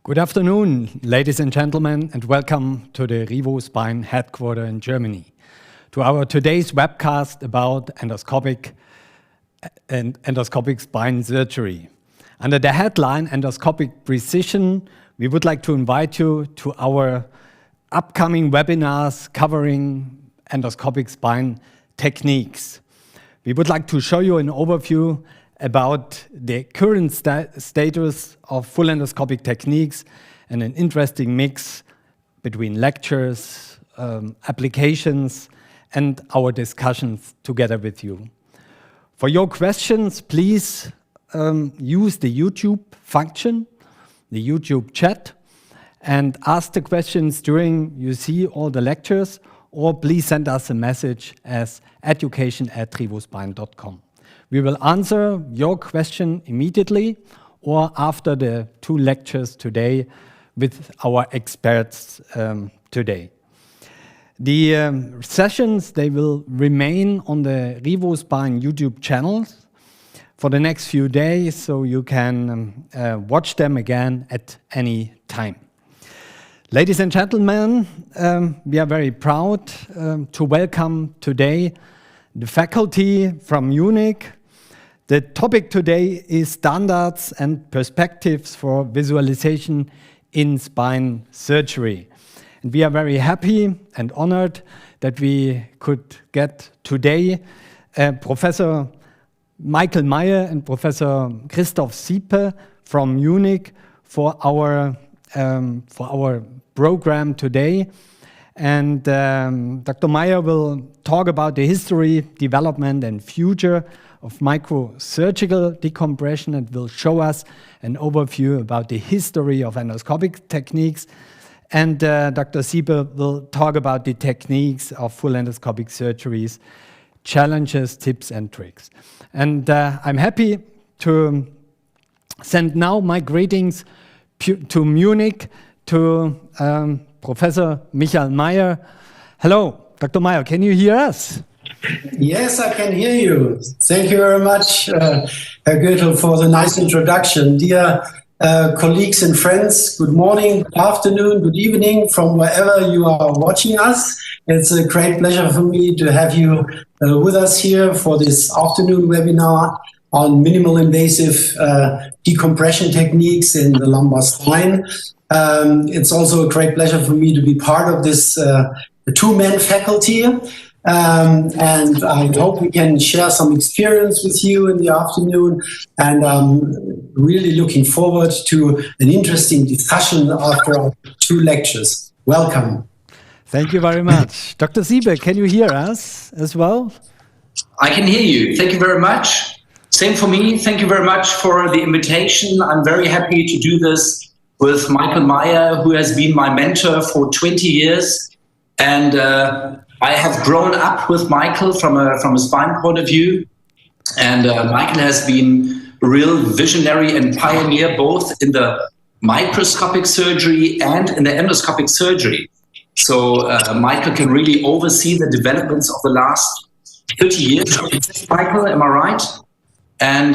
Good afternoon, ladies and gentlemen, and welcome to the Rivo Spine headquarters in Germany, to our today's webcast about endoscopic spine surgery. Under the headline Endoscopic Precision, we would like to invite you to our upcoming webinars covering endoscopic spine techniques. We would like to show you an overview about the current status of full endoscopic techniques and an interesting mix between lectures, applications, and our discussions together with you. For your questions, please use the YouTube function, the YouTube chat, and ask the questions during you see all the lectures, or please send us a message as education@rivospine.com. We will answer your question immediately or after the two lectures today with our experts today. The sessions, they will remain on the Rivo Spine YouTube channels for the next few days, so you can watch them again at any time. Ladies and gentlemen, we are very proud to welcome today the faculty from Munich. The topic today is standards and perspectives for visualization in spine surgery. And we are very happy and honored that we could get today Professor Michael Meyer and Professor Christoph Siepe from Munich for our program today. And Dr. Meyer will talk about the history, development, and future of microsurgical decompression and will show us an overview about the history of endoscopic techniques. And Dr. Siepe will talk about the techniques of full endoscopic surgeries, challenges, tips, and tricks. And I'm happy to send now my greetings to Munich, to Professor Michael Meyer. Hello, Dr. Meyer, can you hear us? Yes, I can hear you. Thank you very much, Herr Goethel, for the nice introduction. Dear colleagues and friends, good morning, good afternoon, good evening from wherever you are watching us. It's a great pleasure for me to have you with us here for this afternoon webinar on minimal invasive decompression techniques in the lumbar spine. It's also a great pleasure for me to be part of this two-man faculty. And I hope we can share some experience with you in the afternoon. And I'm really looking forward to an interesting discussion after our two lectures. Welcome. Thank you very much. Dr. Siepe, can you hear us as well? I can hear you. Thank you very much. Same for me. Thank you very much for the invitation. I'm very happy to do this with Michael Meyer, who has been my mentor for 20 years. And I have grown up with Michael from a spine point of view. And Michael has been a real visionary and pioneer both in the microscopic surgery and in the endoscopic surgery. So Michael can really oversee the developments of the last 30 years. Michael, am I right? And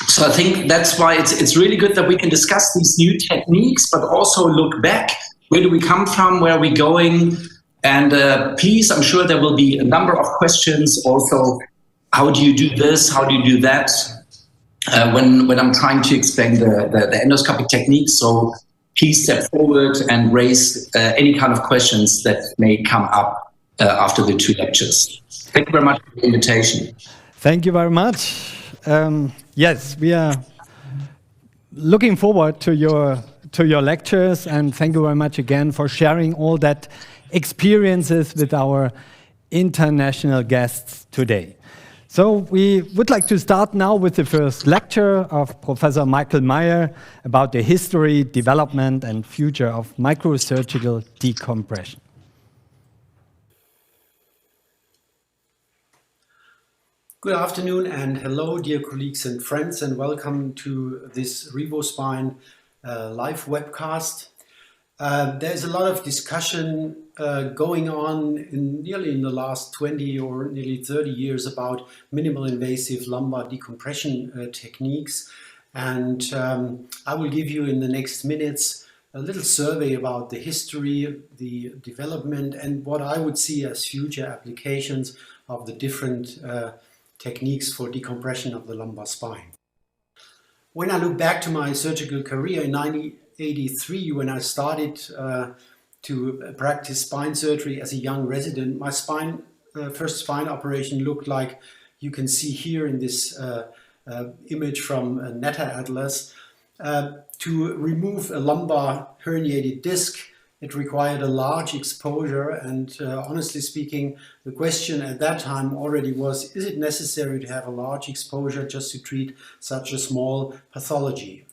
so I think that's why it's really good that we can discuss these new techniques, but also look back. Where do we come from? Where are we going? And please, I'm sure there will be a number of questions also. How do you do this? How do you do that? When I'm trying to explain the endoscopic techniques. So please step forward and raise any kind of questions that may come up after the two lectures. Thank you very much for the invitation. Thank you very much. Yes, we are looking forward to your lectures, and thank you very much again for sharing all that experiences with our international guests today. So we would like to start now with the first lecture of Professor Michael Meyer about the history, development, and future of microsurgical decompression. Good afternoon and hello, dear colleagues and friends, and welcome to this Rivo Spine live webcast. There's a lot of discussion going on in the last 20 or nearly 30 years about minimal invasive lumbar decompression techniques. And I will give you in the next minutes a little survey about the history, the development, and what I would see as future applications of the different techniques for decompression of the lumbar spine. When I look back to my surgical career in 1983, when I started to practice spine surgery as a young resident, my first spine operation looked like you can see here in this image from Netta Atlas. To remove a lumbar herniated disc, it required a large exposure, and honestly speaking, the question at that time already was, is it necessary to have a large exposure just to treat such a small pathology?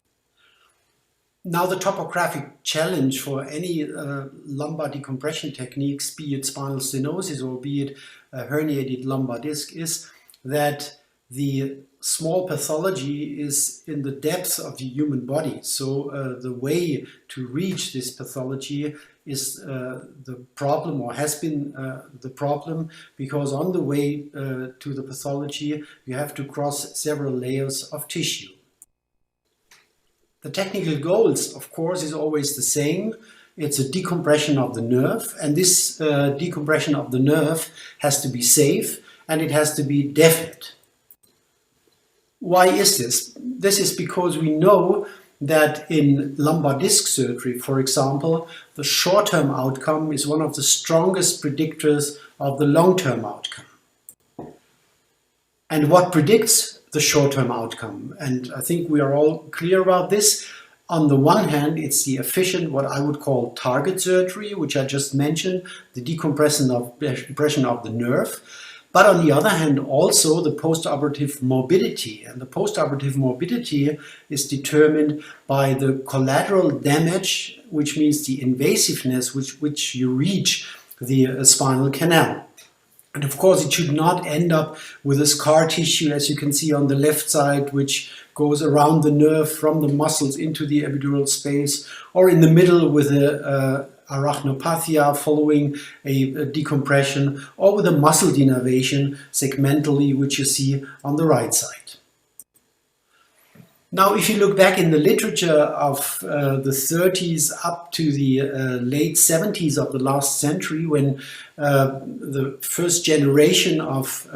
Now, the topographic challenge for any lumbar decompression techniques, be it spinal stenosis or be it a herniated lumbar disc, is that the small pathology is in the depths of the human body. So the way to reach this pathology is the problem, or has been the problem, because on the way to the pathology, you have to cross several layers of tissue. The technical goals, of course, is always the same. It's a decompression of the nerve, and this decompression of the nerve has to be safe and it has to be definite. Why is this? This is because we know that in lumbar disc surgery, for example, the short-term outcome is one of the strongest predictors of the long-term outcome. And what predicts the short-term outcome? And I think we are all clear about this. On the one hand, it's the efficient, what I would call target surgery, which I just mentioned, the decompression of the nerve. But on the other hand, also the postoperative morbidity. And the postoperative morbidity is determined by the collateral damage, which means the invasiveness which you reach the spinal canal. And of course, it should not end up with a scar tissue, as you can see on the left side, which goes around the nerve from the muscles into the epidural space, or in the middle with a arachnopathia following a decompression, or with a muscle denervation segmentally, which you see on the right side. Now, if you look back in the literature of the 30s up to the late 70s of the last century, when the first generation of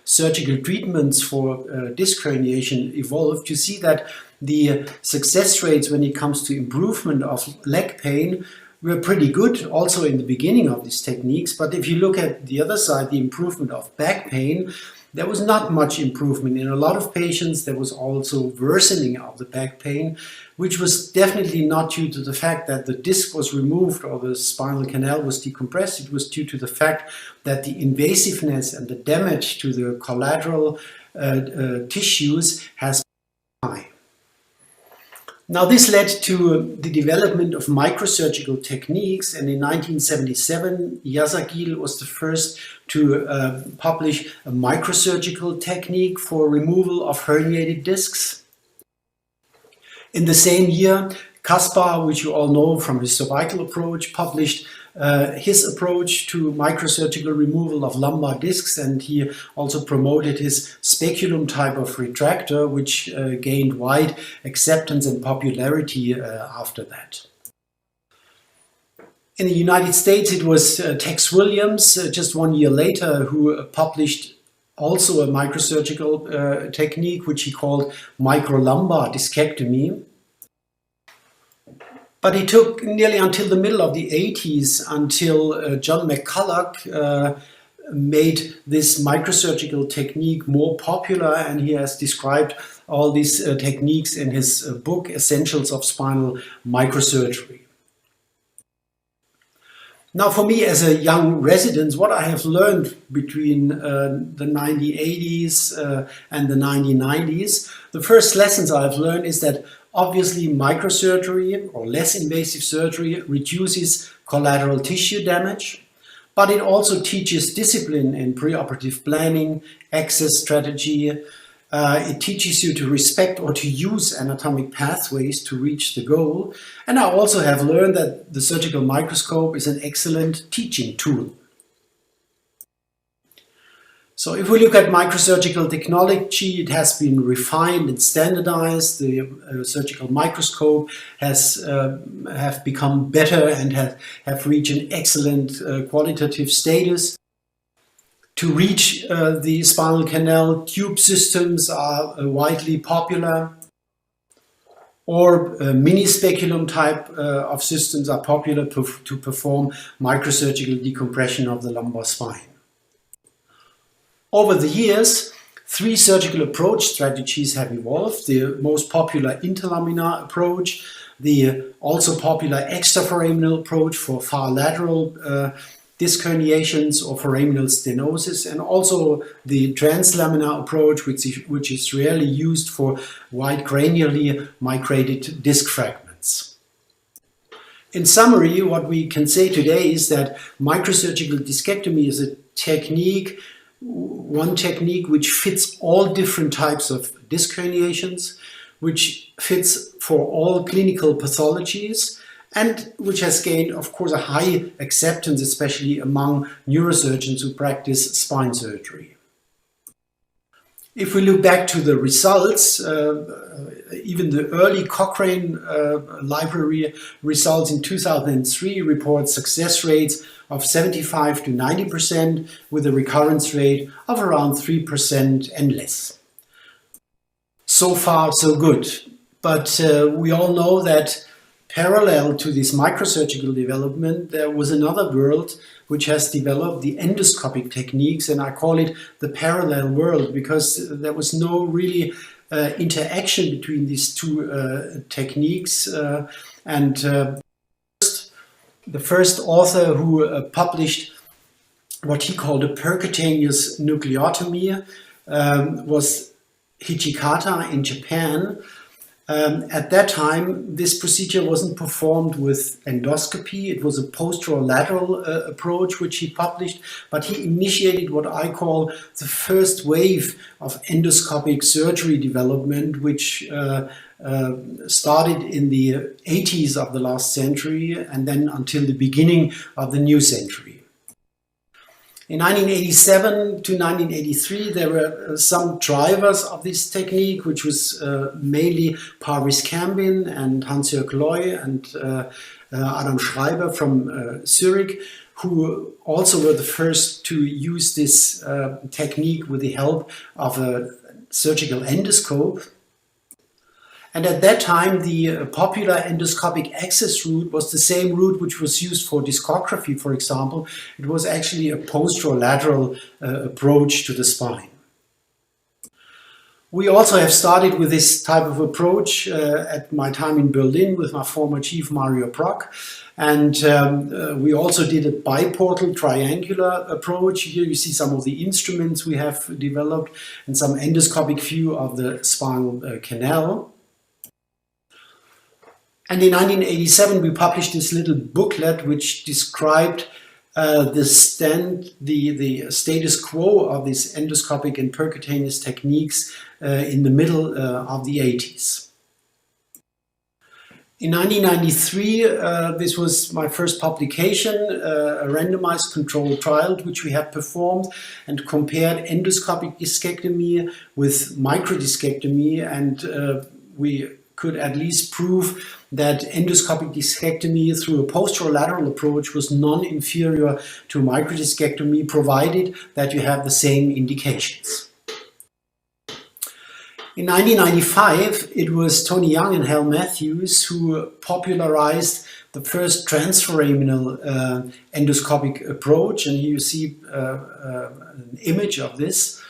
surgical treatments for disc herniation evolved, you see that the success rates when it comes to improvement of leg pain were pretty good also in the beginning of these techniques. But if you look at the other side, the improvement of back pain, there was not much improvement. In a lot of patients, there was also worsening of the back pain, which was definitely not due to the fact that the disc was removed or the spinal canal was decompressed. It was due to the fact that the invasiveness and the damage to the collateral tissues has been high. Now, this led to the development of microsurgical techniques, and in 1977, Yazagil was the first to publish a microsurgical technique for removal of herniated discs. In the same year, Kaspar, which you all know from his cervical approach, published his approach to microsurgical removal of lumbar discs, and he also promoted his speculum type of retractor, which gained wide acceptance and popularity after that. In the United States, it was Tex Williams, just 1 year later, who published also a microsurgical technique, which he called microlumbar discectomy. But it took nearly until the middle of the 80s until John McCulloch made this microsurgical technique more popular, and he has described all these techniques in his book, Essentials of Spinal Microsurgery. Now, for me as a young resident, what I have learned between the 1980s and the 1990s, the first lessons I've learned is that obviously microsurgery or less invasive surgery reduces collateral tissue damage, but it also teaches discipline in preoperative planning, access strategy. It teaches you to respect or to use anatomic pathways to reach the goal. And I also have learned that the surgical microscope is an excellent teaching tool. So if we look at microsurgical technology, it has been refined and standardized. The surgical microscope has have become better and have reached an excellent qualitative status. To reach the spinal canal, tube systems are widely popular, or mini speculum type of systems are popular to perform microsurgical decompression of the lumbar spine. Over the years, three surgical approach strategies have evolved. The most popular interlaminar approach, the also popular extraforaminal approach for far lateral disc herniations or foraminal stenosis, and also the translaminar approach, which is rarely used for wide cranially migrated disc fragments. In summary, what we can say today is that microsurgical discectomy is a technique, one technique which fits all different types of disc herniations, which fits for all clinical pathologies, and which has gained, of course, a high acceptance, especially among neurosurgeons who practice spine surgery. If we look back to the results, even the early Cochrane library results in 2003 report success rates of 75 to 90% with a recurrence rate of around 3% and less. So far, so good. But we all know that parallel to this microsurgical development, there was another world which has developed the endoscopic techniques, and I call it the parallel world because there was no really interaction between these two techniques. The first author who published what he called a percutaneous nucleotomy was Hijikata in Japan. At that time, this procedure wasn't performed with endoscopy. It was a posterolateral approach which he published, but he initiated what I call the first wave of endoscopic surgery development, which started in the 80s of the last century and then until the beginning of the new century. In 1987 to 1983, there were some drivers of this technique, which was mainly Parvis Cambin and Hans-Jörg Loy and Adam Schreiber from Zurich, who also were the first to use this technique with the help of a surgical endoscope. And at that time, the popular endoscopic access route was the same route which was used for discography, for example. It was actually a posterolateral approach to the spine. We also have started with this type of approach at my time in Berlin with my former chief, Mario Brock. And we also did a biportal triangular approach. Here you see some of the instruments we have developed and some endoscopic view of the spinal canal. And in 1987, we published this little booklet which described the status quo of these endoscopic and percutaneous techniques in the middle of the 80s. In 1993, this was my first publication, a randomized controlled trial which we had performed and compared endoscopic discectomy with microdiscectomy, and we could at least prove that endoscopic discectomy through a posterolateral approach was non-inferior to microdiscectomy, provided that you have the same indications. In 1995, it was Tony Young and Hal Matthews who popularized the first transforaminal endoscopic approach, and here you see an image of this.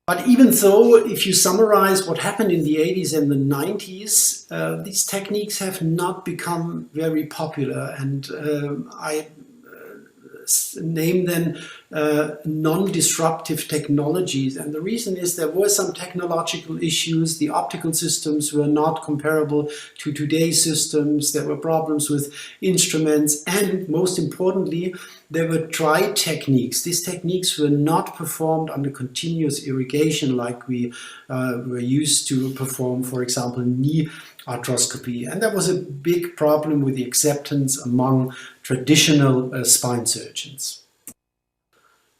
But even though, if you summarize what happened in the 80s and the 90s, these techniques have not become very popular, and I name them non-disruptive technologies. And the reason is there were some technological issues. The optical systems were not comparable to today's systems. There were problems with instruments, and most importantly, there were dry techniques. These techniques were not performed under continuous irrigation like we were used to perform, for example, knee arthroscopy. And that was a big problem with the acceptance among traditional spine surgeons.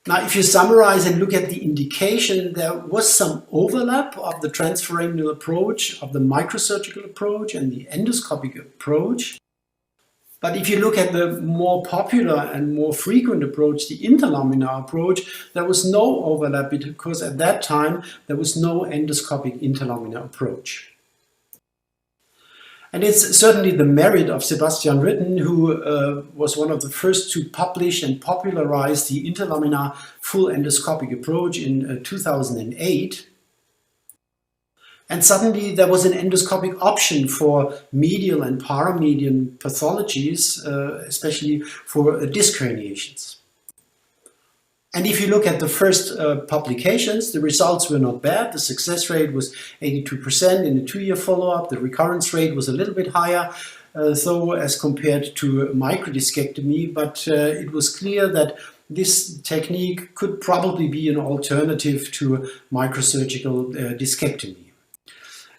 Now, if you summarize and look at the indication, there was some overlap of the transforaminal approach, of the microsurgical approach and the endoscopic approach. But if you look at the more popular and more frequent approach, the interlaminar approach, there was no overlap because at that time there was no endoscopic interlaminar approach. And it's certainly the merit of Sebastian Ritten, who was one of the first to publish and popularize the interlaminar full endoscopic approach in 2008. And suddenly there was an endoscopic option for medial and paramedian pathologies, especially for disc herniations. And if you look at the first publications, the results were not bad. The success rate was 82% in a 2-year follow-up. The recurrence rate was a little bit higher, though, as compared to microdiscectomy, but it was clear that this technique could probably be an alternative to microsurgical discectomy.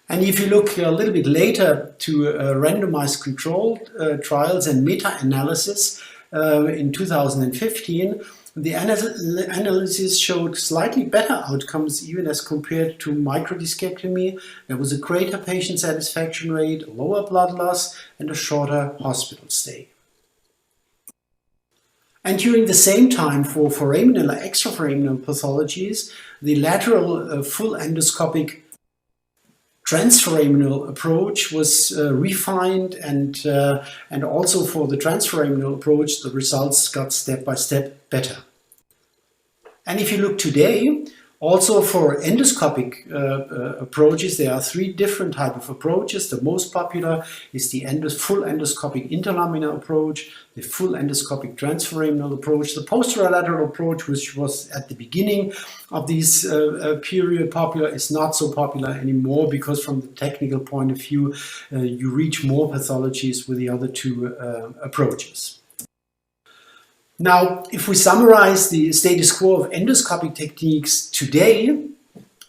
And if you look a little bit later to randomized controlled trials and meta-analysis in 2015, the analysis showed slightly better outcomes even as compared to microdiscectomy. There was a greater patient satisfaction rate, a lower blood loss, and a shorter hospital stay. And during the same time, for foraminal or extraforaminal pathologies, the lateral full endoscopic transforaminal approach was refined, and also for the transforaminal approach, the results got step by step better. And if you look today, also for endoscopic approaches, there are 3 different types of approaches. The most popular is the full endoscopic interlaminar approach, the full endoscopic transforaminal approach, the posterolateral approach, which was at the beginning of this period popular, is not so popular anymore because from the technical point of view, you reach more pathologies with the other 2 approaches. Now, if we summarize the status quo of endoscopic techniques today,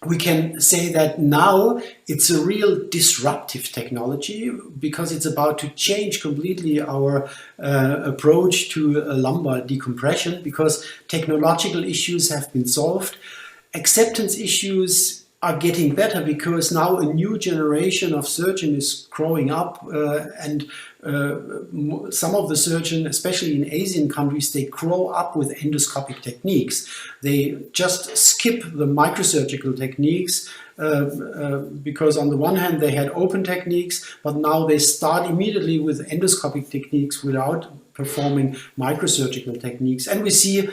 we can say that now it's a real disruptive technology because it's about to change completely our approach to lumbar decompression, because technological issues have been solved. Acceptance issues are getting better because now a new generation of surgeons is growing up, and some of the surgeons, especially in Asian countries, they grow up with endoscopic techniques. They just skip the microsurgical techniques because on the one hand they had open techniques, but now they start immediately with endoscopic techniques without performing microsurgical techniques. And we see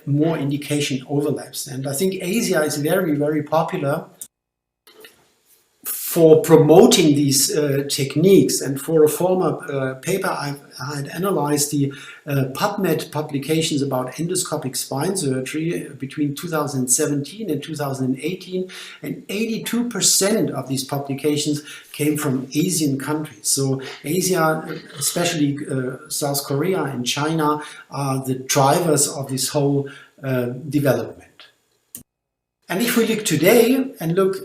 more indication overlaps. And I think Asia is very, very popular for promoting these techniques. And for a former paper, I had analyzed the PubMed publications about endoscopic spine surgery between 2017 and 2018, and 82% of these publications came from Asian countries. So Asia, especially South Korea and China, are the drivers of this whole development. And if we look today and look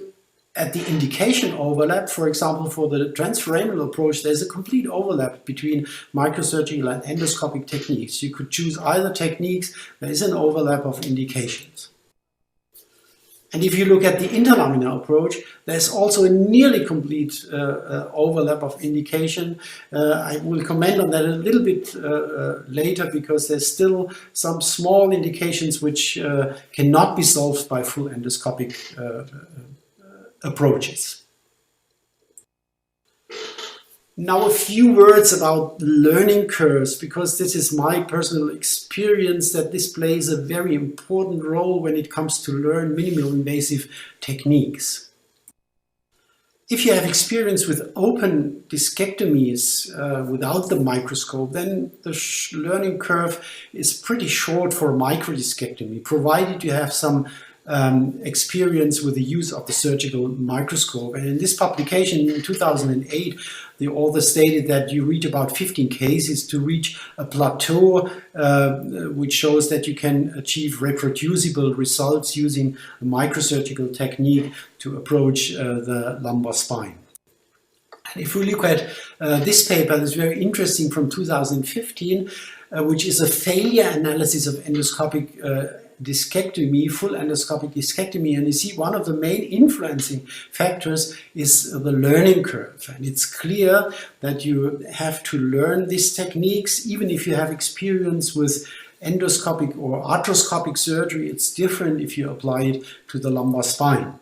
at the indication overlap, for example, for the transforaminal approach, there's a complete overlap between microsurgical and endoscopic techniques. You could choose either techniques, there is an overlap of indications. And if you look at the interlaminar approach, there's also a nearly complete overlap of indication. I will comment on that a little bit later because there's still some small indications which cannot be solved by full endoscopic approaches. Now a few words about learning curves, because this is my personal experience that this plays a very important role when it comes to learn minimal invasive techniques. If you have experience with open discectomies without the microscope, then the learning curve is pretty short for microdiscectomy, provided you have some experience with the use of the surgical microscope. And in this publication in 2008, the author stated that you reach about 15 cases to reach a plateau which shows that you can achieve reproducible results using a microsurgical technique to approach the lumbar spine. And if we look at this paper, that's very interesting, from 2015, which is a failure analysis of endoscopic discectomy, full endoscopic discectomy, and you see one of the main influencing factors is the learning curve. And it's clear that you have to learn these techniques, even if you have experience with endoscopic or arthroscopic surgery. It's different if you apply it to the lumbar spine.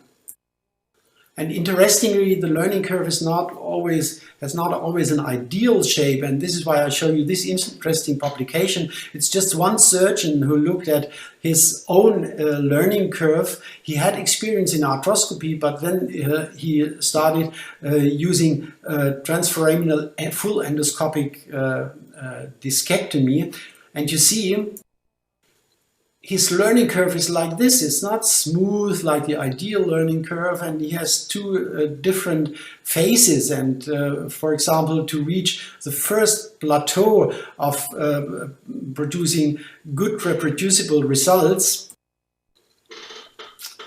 And interestingly, the learning curve has not always an ideal shape, and this is why I show you this interesting publication. It's just one surgeon who looked at his own learning curve. He had experience in arthroscopy, but then he started using transforaminal full endoscopic discectomy, and you see his learning curve is like this. It's not smooth like the ideal learning curve, and he has two different phases. And for example, to reach the first plateau of producing good reproducible results,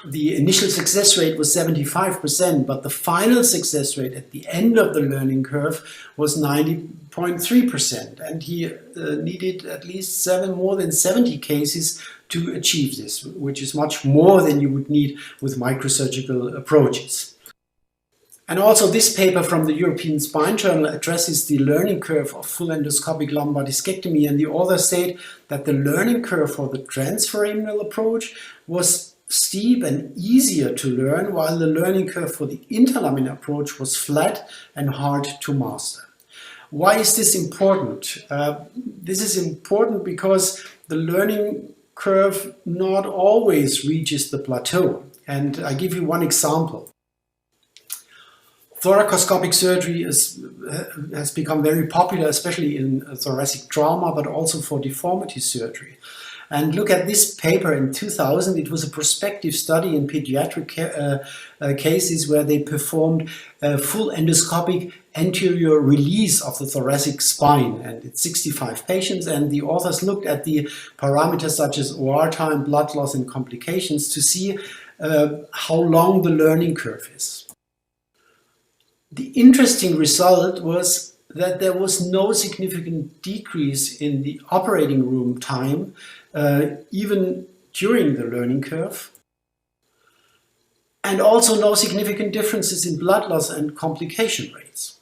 the initial success rate was 75%, but the final success rate at the end of the learning curve was 90.3%. And he needed at least more than 70 cases to achieve this, which is much more than you would need with microsurgical approaches. And also this paper from the European Spine Journal addresses the learning curve of full endoscopic lumbar discectomy, and the authors state that the learning curve for the transforaminal approach was steep and easier to learn, while the learning curve for the interlaminar approach was flat and hard to master. Why is this important? This is important because the learning curve not always reaches the plateau. And I give you one example. Thoracoscopic surgery has become very popular, especially in thoracic trauma, but also for deformity surgery. And look at this paper in 2000. It was a prospective study in pediatric cases where they performed full endoscopic anterior release of the thoracic spine. And it's 65 patients, and the authors looked at the parameters such as OR time, blood loss, and complications to see how long the learning curve is. The interesting result was that there was no significant decrease in the operating room time, even during the learning curve, and also no significant differences in blood loss and complication rates.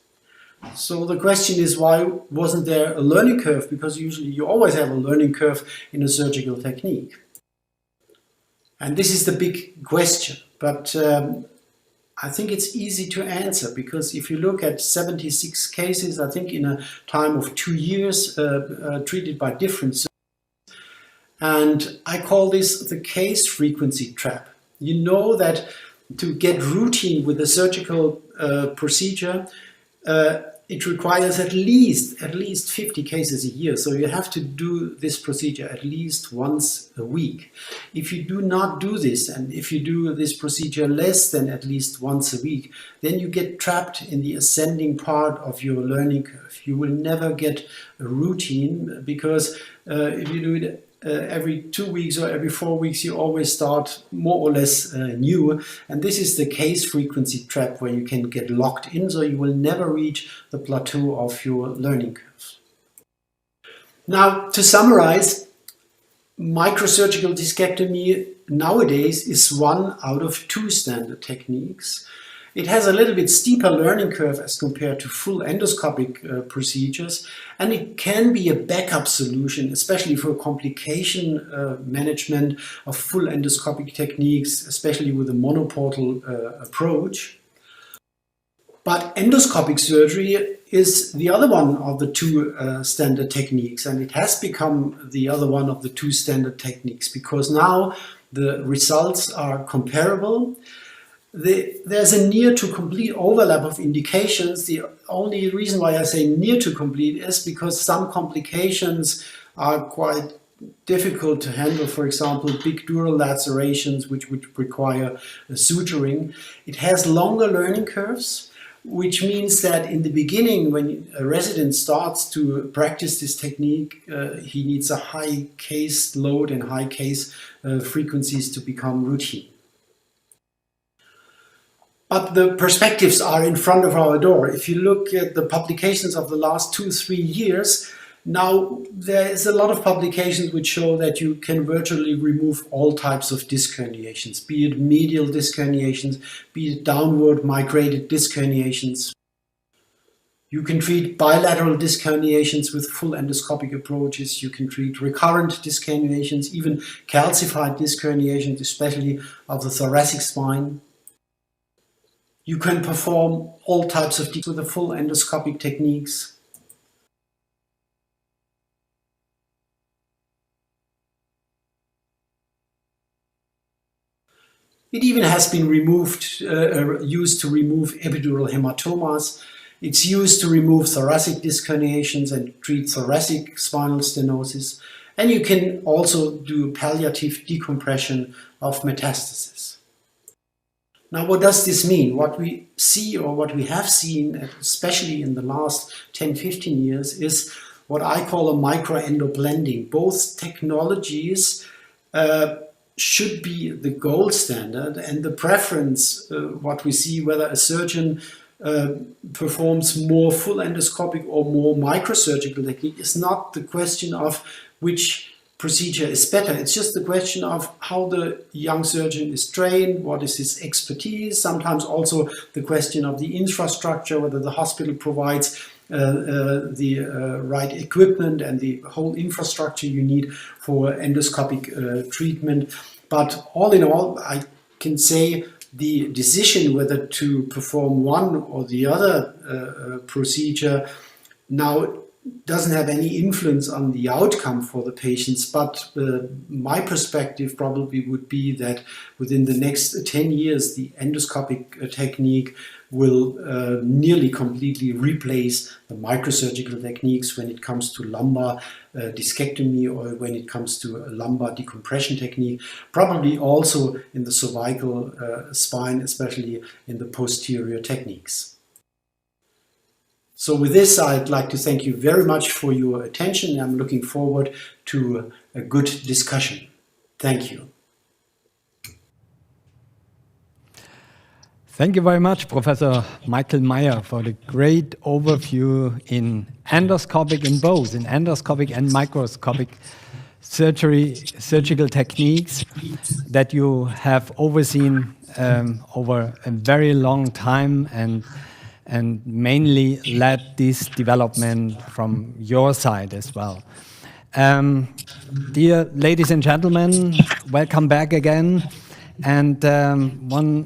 So the question is, why wasn't there a learning curve? Because usually you always have a learning curve in a surgical technique. And this is the big question, but I think it's easy to answer, because if you look at 76 cases, I think in a time of 2 years, treated by different surgeons, and I call this the case frequency trap. You know that to get routine with a surgical procedure, it requires at least 50 cases a year. So you have to do this procedure at least once a week. If you do not do this, and if you do this procedure less than at least once a week, then you get trapped in the ascending part of your learning curve. You will never get a routine, because if you do it every 2 weeks or every 4 weeks, you always start more or less new. And this is the case frequency trap, where you can get locked in, so you will never reach the plateau of your learning curve. Now, to summarize, microsurgical discectomy nowadays is one out of 2 standard techniques. It has a little bit steeper learning curve as compared to full endoscopic procedures, and it can be a backup solution, especially for complication management of full endoscopic techniques, especially with a monoportal approach. But endoscopic surgery is the other one of the 2 standard techniques, and it has become the other one of the 2 standard techniques, because now the results are comparable. There's a near to complete overlap of indications. The only reason why I say near to complete is because some complications are quite difficult to handle. For example, big dural lacerations, which would require suturing. It has longer learning curves, which means that in the beginning, when a resident starts to practice this technique, he needs a high case load and high case frequencies to become routine. But the perspectives are in front of our door. If you look at the publications of the last 2-3 years, Now, there is a lot of publications which show that you can virtually remove all types of disc herniations, be it medial disc herniations, be it downward migrated disc herniations. You can treat bilateral disc herniations with full endoscopic approaches. You can treat recurrent disc herniations, even calcified disc herniations, especially of the thoracic spine. You can perform all types of discs with the full endoscopic techniques. It even has been used to remove epidural hematomas. It's used to remove thoracic disc herniations and treat thoracic spinal stenosis. And you can also do palliative decompression of metastasis. Now, what does this mean? What we see, or what we have seen, especially in the last 10-15 years, is what I call a microendoblending. Both technologies should be the gold standard, and the preference, what we see, whether a surgeon performs more full endoscopic or more microsurgical technique, is not the question of which procedure is better. It's just the question of how the young surgeon is trained, what is his expertise, sometimes also the question of the infrastructure, whether the hospital provides the right equipment and the whole infrastructure you need for endoscopic treatment. But all in all, I can say the decision whether to perform one or the other procedure now doesn't have any influence on the outcome for the patients, but my perspective probably would be that within the next 10 years, the endoscopic technique will nearly completely replace the microsurgical techniques when it comes to lumbar discectomy or when it comes to a lumbar decompression technique, probably also in the cervical spine, especially in the posterior techniques. So with this, I'd like to thank you very much for your attention. I'm looking forward to a good discussion. Thank you. Thank you very much, Professor Michael Meyer, for the great overview in endoscopic, in both, in endoscopic and microscopic surgical techniques that you have overseen over a very long time and mainly led this development from your side as well. Dear ladies and gentlemen, welcome back again. And one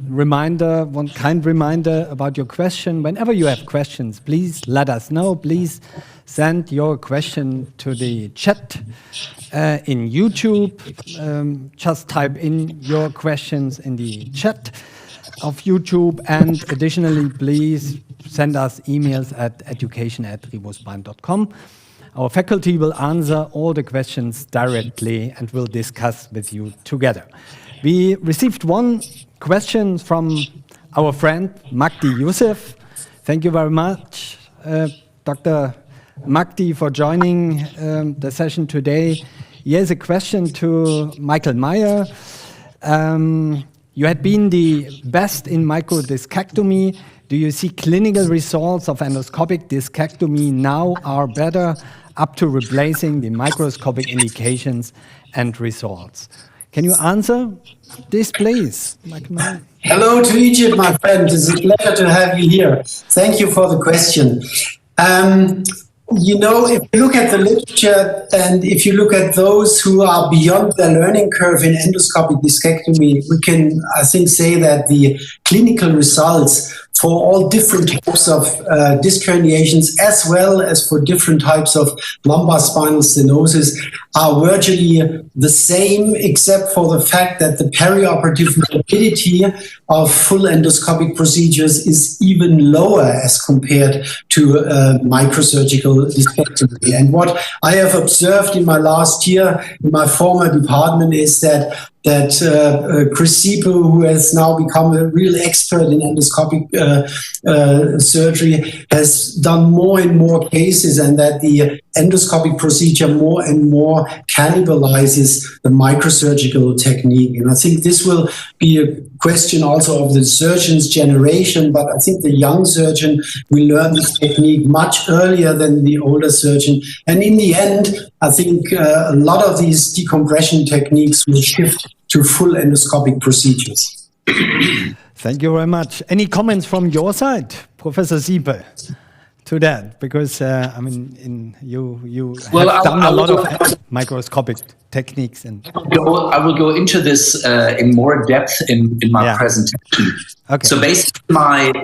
kind reminder about your question. Whenever you have questions, please let us know. Please send your question to the chat in YouTube. Just type in your questions in the chat of YouTube, and additionally, please send us emails at education@rivospine.com. Our faculty will answer all the questions directly and will discuss with you together. We received one question from our friend Magdi Youssef. Thank you very much, Dr. Magdi, for joining the session today. Here's a question to Michael Meyer. You had been the best in microdiscectomy. Do you see clinical results of endoscopic discectomy now are better up to replacing the microscopic indications and results? Can you answer this, please, Michael Meyer? Hello to Egypt, my friend. It's a pleasure to have you here. Thank you for the question. You know, if you look at the literature and if you look at those who are beyond the learning curve in endoscopic discectomy, we can, I think, say that the clinical results for all different types of disc herniations, as well as for different types of lumbar spinal stenosis, are virtually the same, except for the fact that the perioperative morbidity of full endoscopic procedures is even lower as compared to microsurgical discectomy. And what I have observed in my last year in my former department is that Chris Siepe, who has now become a real expert in endoscopic surgery, has done more and more cases, and that the endoscopic procedure more and more cannibalizes the microsurgical technique. And I think this will be a question also of the surgeon's generation, but I think the young surgeon will learn this technique much earlier than the older surgeon. And in the end, I think a lot of these decompression techniques will shift to full endoscopic procedures. Thank you very much. Any comments from your side, Professor Siepe, to that? Because I mean, you have done a lot of microscopic techniques, and I will go into this in more depth in my presentation. Okay. So basically,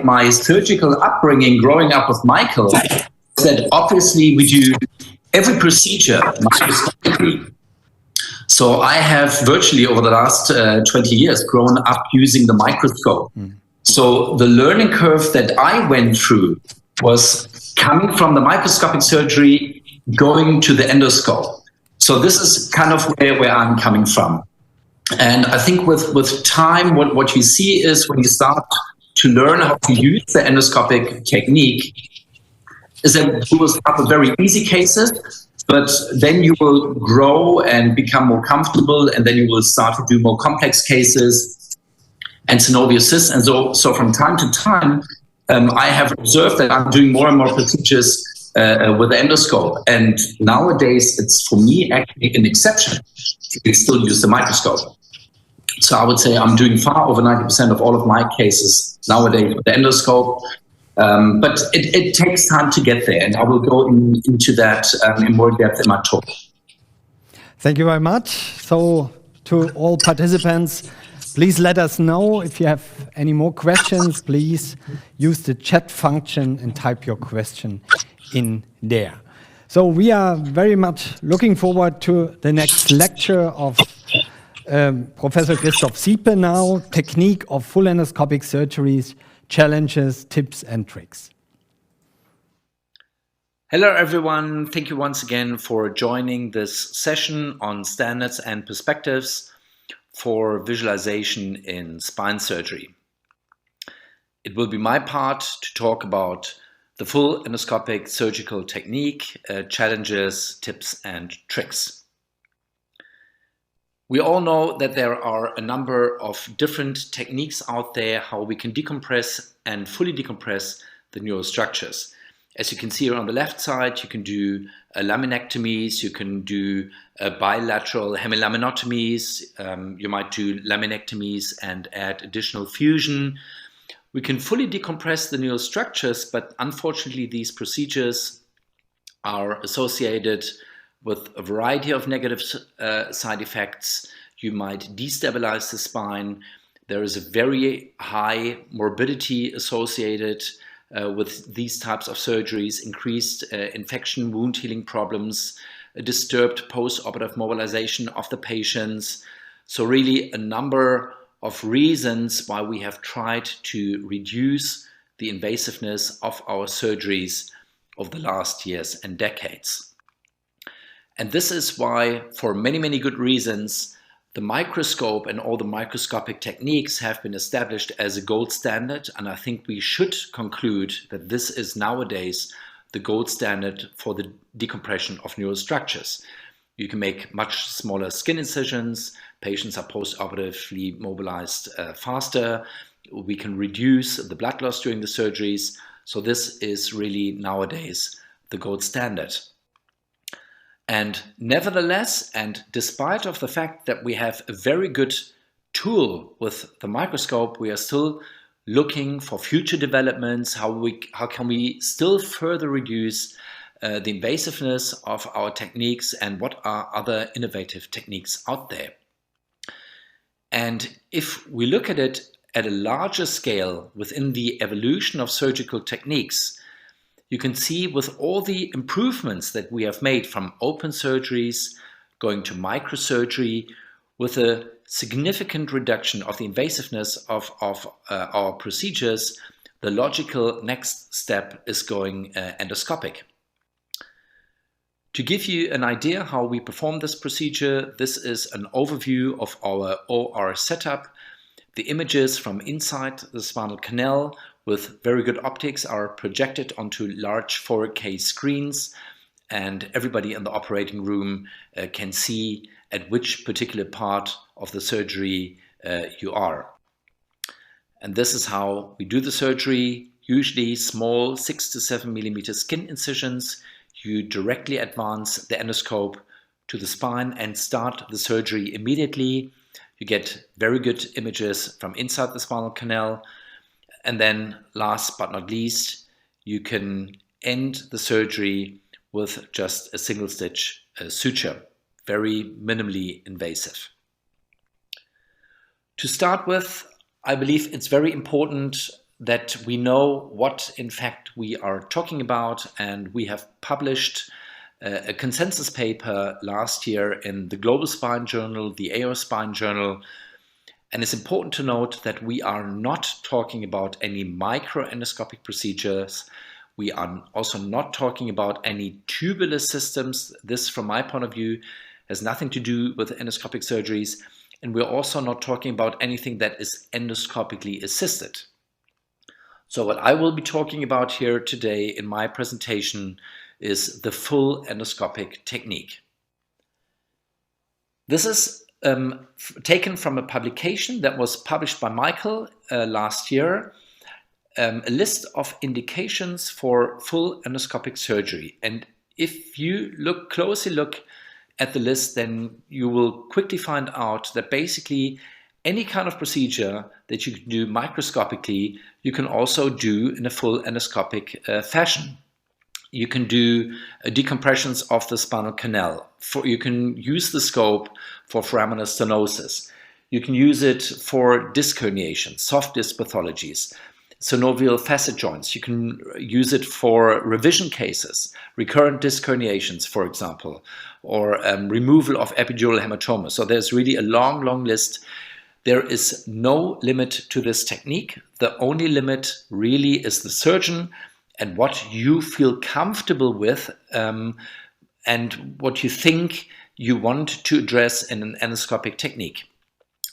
my surgical upbringing, growing up with Michael, that obviously we do every procedure microscopically. So I have virtually over the last 20 years grown up using the microscope. So the learning curve that I went through was coming from the microscopic surgery, going to the endoscope. So this is kind of where I'm coming from. And I think with time, what you see is when you start to learn how to use the endoscopic technique, is that you will start with very easy cases, but then you will grow and become more comfortable, and then you will start to do more complex cases and synovial cysts. And so from time to time, I have observed that I'm doing more and more procedures with the endoscope. And nowadays, it's for me actually an exception to still use the microscope. So I would say I'm doing far over 90% of all of my cases nowadays with the endoscope. But it takes time to get there, and I will go into that in more depth in my talk. Thank you very much. So to all participants, please let us know if you have any more questions. Please use the chat function and type your question in there. So we are very much looking forward to the next lecture of Professor Christoph Siepe now, Technique of Full Endoscopic Surgeries, Challenges, Tips and Tricks. Hello everyone, thank you once again for joining this session on standards and perspectives for visualization in spine surgery. It will be my part to talk about the full endoscopic surgical technique, challenges, tips and tricks. We all know that there are a number of different techniques out there how we can decompress and fully decompress the neurostructures. As you can see here on the left side, you can do laminectomies, you can do bilateral hemilaminotomies, you might do laminectomies and add additional fusion. We can fully decompress the neurostructures, but unfortunately these procedures are associated with a variety of negative side effects. You might destabilize the spine. There is a very high morbidity associated with these types of surgeries, increased infection, wound healing problems, a disturbed post-operative mobilization of the patients. So really a number of reasons why we have tried to reduce the invasiveness of our surgeries over the last years and decades. And this is why, for many, many good reasons, the microscope and all the microscopic techniques have been established as a gold standard. And I think we should conclude that this is nowadays the gold standard for the decompression of neurostructures. You can make much smaller skin incisions. Patients are post-operatively mobilized faster. We can reduce the blood loss during the surgeries. So this is really nowadays the gold standard. And nevertheless, and despite of the fact that we have a very good tool with the microscope, we are still looking for future developments, how can we still further reduce the invasiveness of our techniques and what are other innovative techniques out there. And if we look at it at a larger scale within the evolution of surgical techniques, you can see with all the improvements that we have made from open surgeries, going to microsurgery, with a significant reduction of the invasiveness of our procedures, the logical next step is going endoscopic. To give you an idea how we perform this procedure, this is an overview of our OR setup. The images from inside the spinal canal with very good optics are projected onto large 4K screens, and everybody in the operating room can see at which particular part of the surgery you are. And this is how we do the surgery, usually small 6 to 7 millimeter skin incisions. You directly advance the endoscope to the spine and start the surgery immediately. You get very good images from inside the spinal canal. And then last but not least, you can end the surgery with just a single stitch suture, very minimally invasive. To start with, I believe it's very important that we know what in fact we are talking about, and we have published a consensus paper last year in the Global Spine Journal, the AO Spine Journal, and it's important to note that we are not talking about any microendoscopic procedures. We are also not talking about any tubular systems. This, from my point of view, has nothing to do with endoscopic surgeries. And we're also not talking about anything that is endoscopically assisted. So what I will be talking about here today in my presentation is the full endoscopic technique. This is taken from a publication that was published by Michael last year, a list of indications for full endoscopic surgery. And if you closely look at the list, then you will quickly find out that basically any kind of procedure that you can do microscopically, you can also do in a full endoscopic fashion. You can do decompressions of the spinal canal. You can use the scope for foraminal stenosis. You can use it for disc herniation, soft disc pathologies, synovial facet joints. You can use it for revision cases, recurrent disc herniations, for example, or removal of epidural hematomas. So there's really a long, long list. There is no limit to this technique. The only limit really is the surgeon and what you feel comfortable with and what you think you want to address in an endoscopic technique.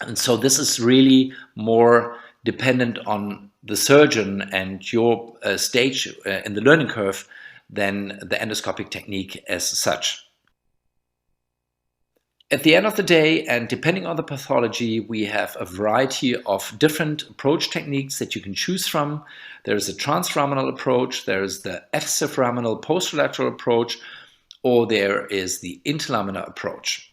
And so this is really more dependent on the surgeon and your stage in the learning curve than the endoscopic technique as such. At the end of the day, and depending on the pathology, we have a variety of different approach techniques that you can choose from. There is a transforaminal approach, there is the extraforaminal posterolateral approach, or there is the interlaminar approach.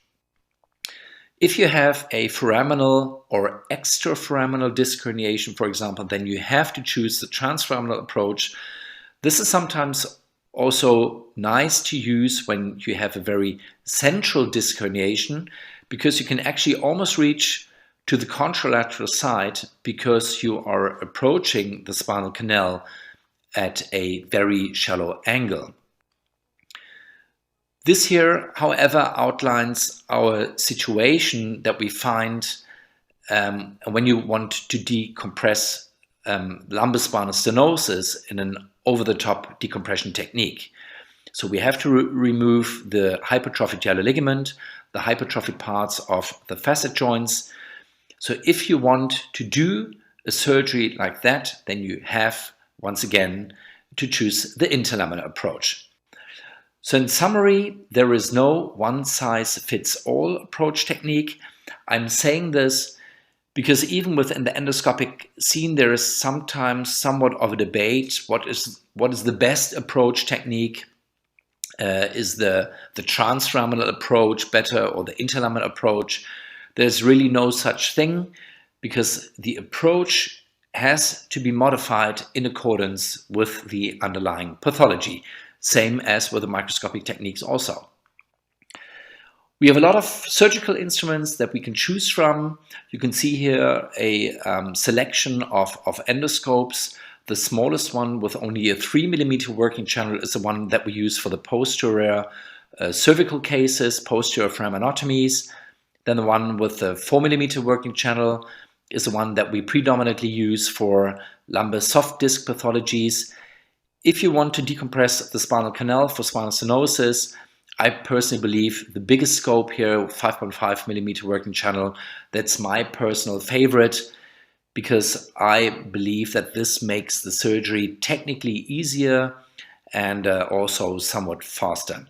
If you have a foraminal or extraforaminal disc herniation, for example, then you have to choose the transforaminal approach. This is sometimes also nice to use when you have a very central disc herniation, because you can actually almost reach to the contralateral side because you are approaching the spinal canal at a very shallow angle. This here, however, outlines our situation that we find when you want to decompress lumbospinal stenosis in an over-the-top decompression technique. So we have to remove the hypertrophic yellow ligament, the hypertrophic parts of the facet joints. So if you want to do a surgery like that, then you have, once again, to choose the interlaminar approach. So in summary, there is no one-size-fits-all approach technique. I'm saying this because even within the endoscopic scene, there is sometimes somewhat of a debate. What is the best approach technique? Is the transforaminal approach better or the interlaminar approach? There's really no such thing, because the approach has to be modified in accordance with the underlying pathology, same as with the microscopic techniques also. We have a lot of surgical instruments that we can choose from. You can see here a selection of endoscopes. The smallest one with only a 3 millimeter working channel is the one that we use for the posterior cervical cases, posterior foraminotomies. Then the one with the 4 millimeter working channel is the one that we predominantly use for lumbar soft disc pathologies. If you want to decompress the spinal canal for spinal stenosis, I personally believe the biggest scope here, 5.5 millimeter working channel, that's my personal favorite, because I believe that this makes the surgery technically easier and also somewhat faster.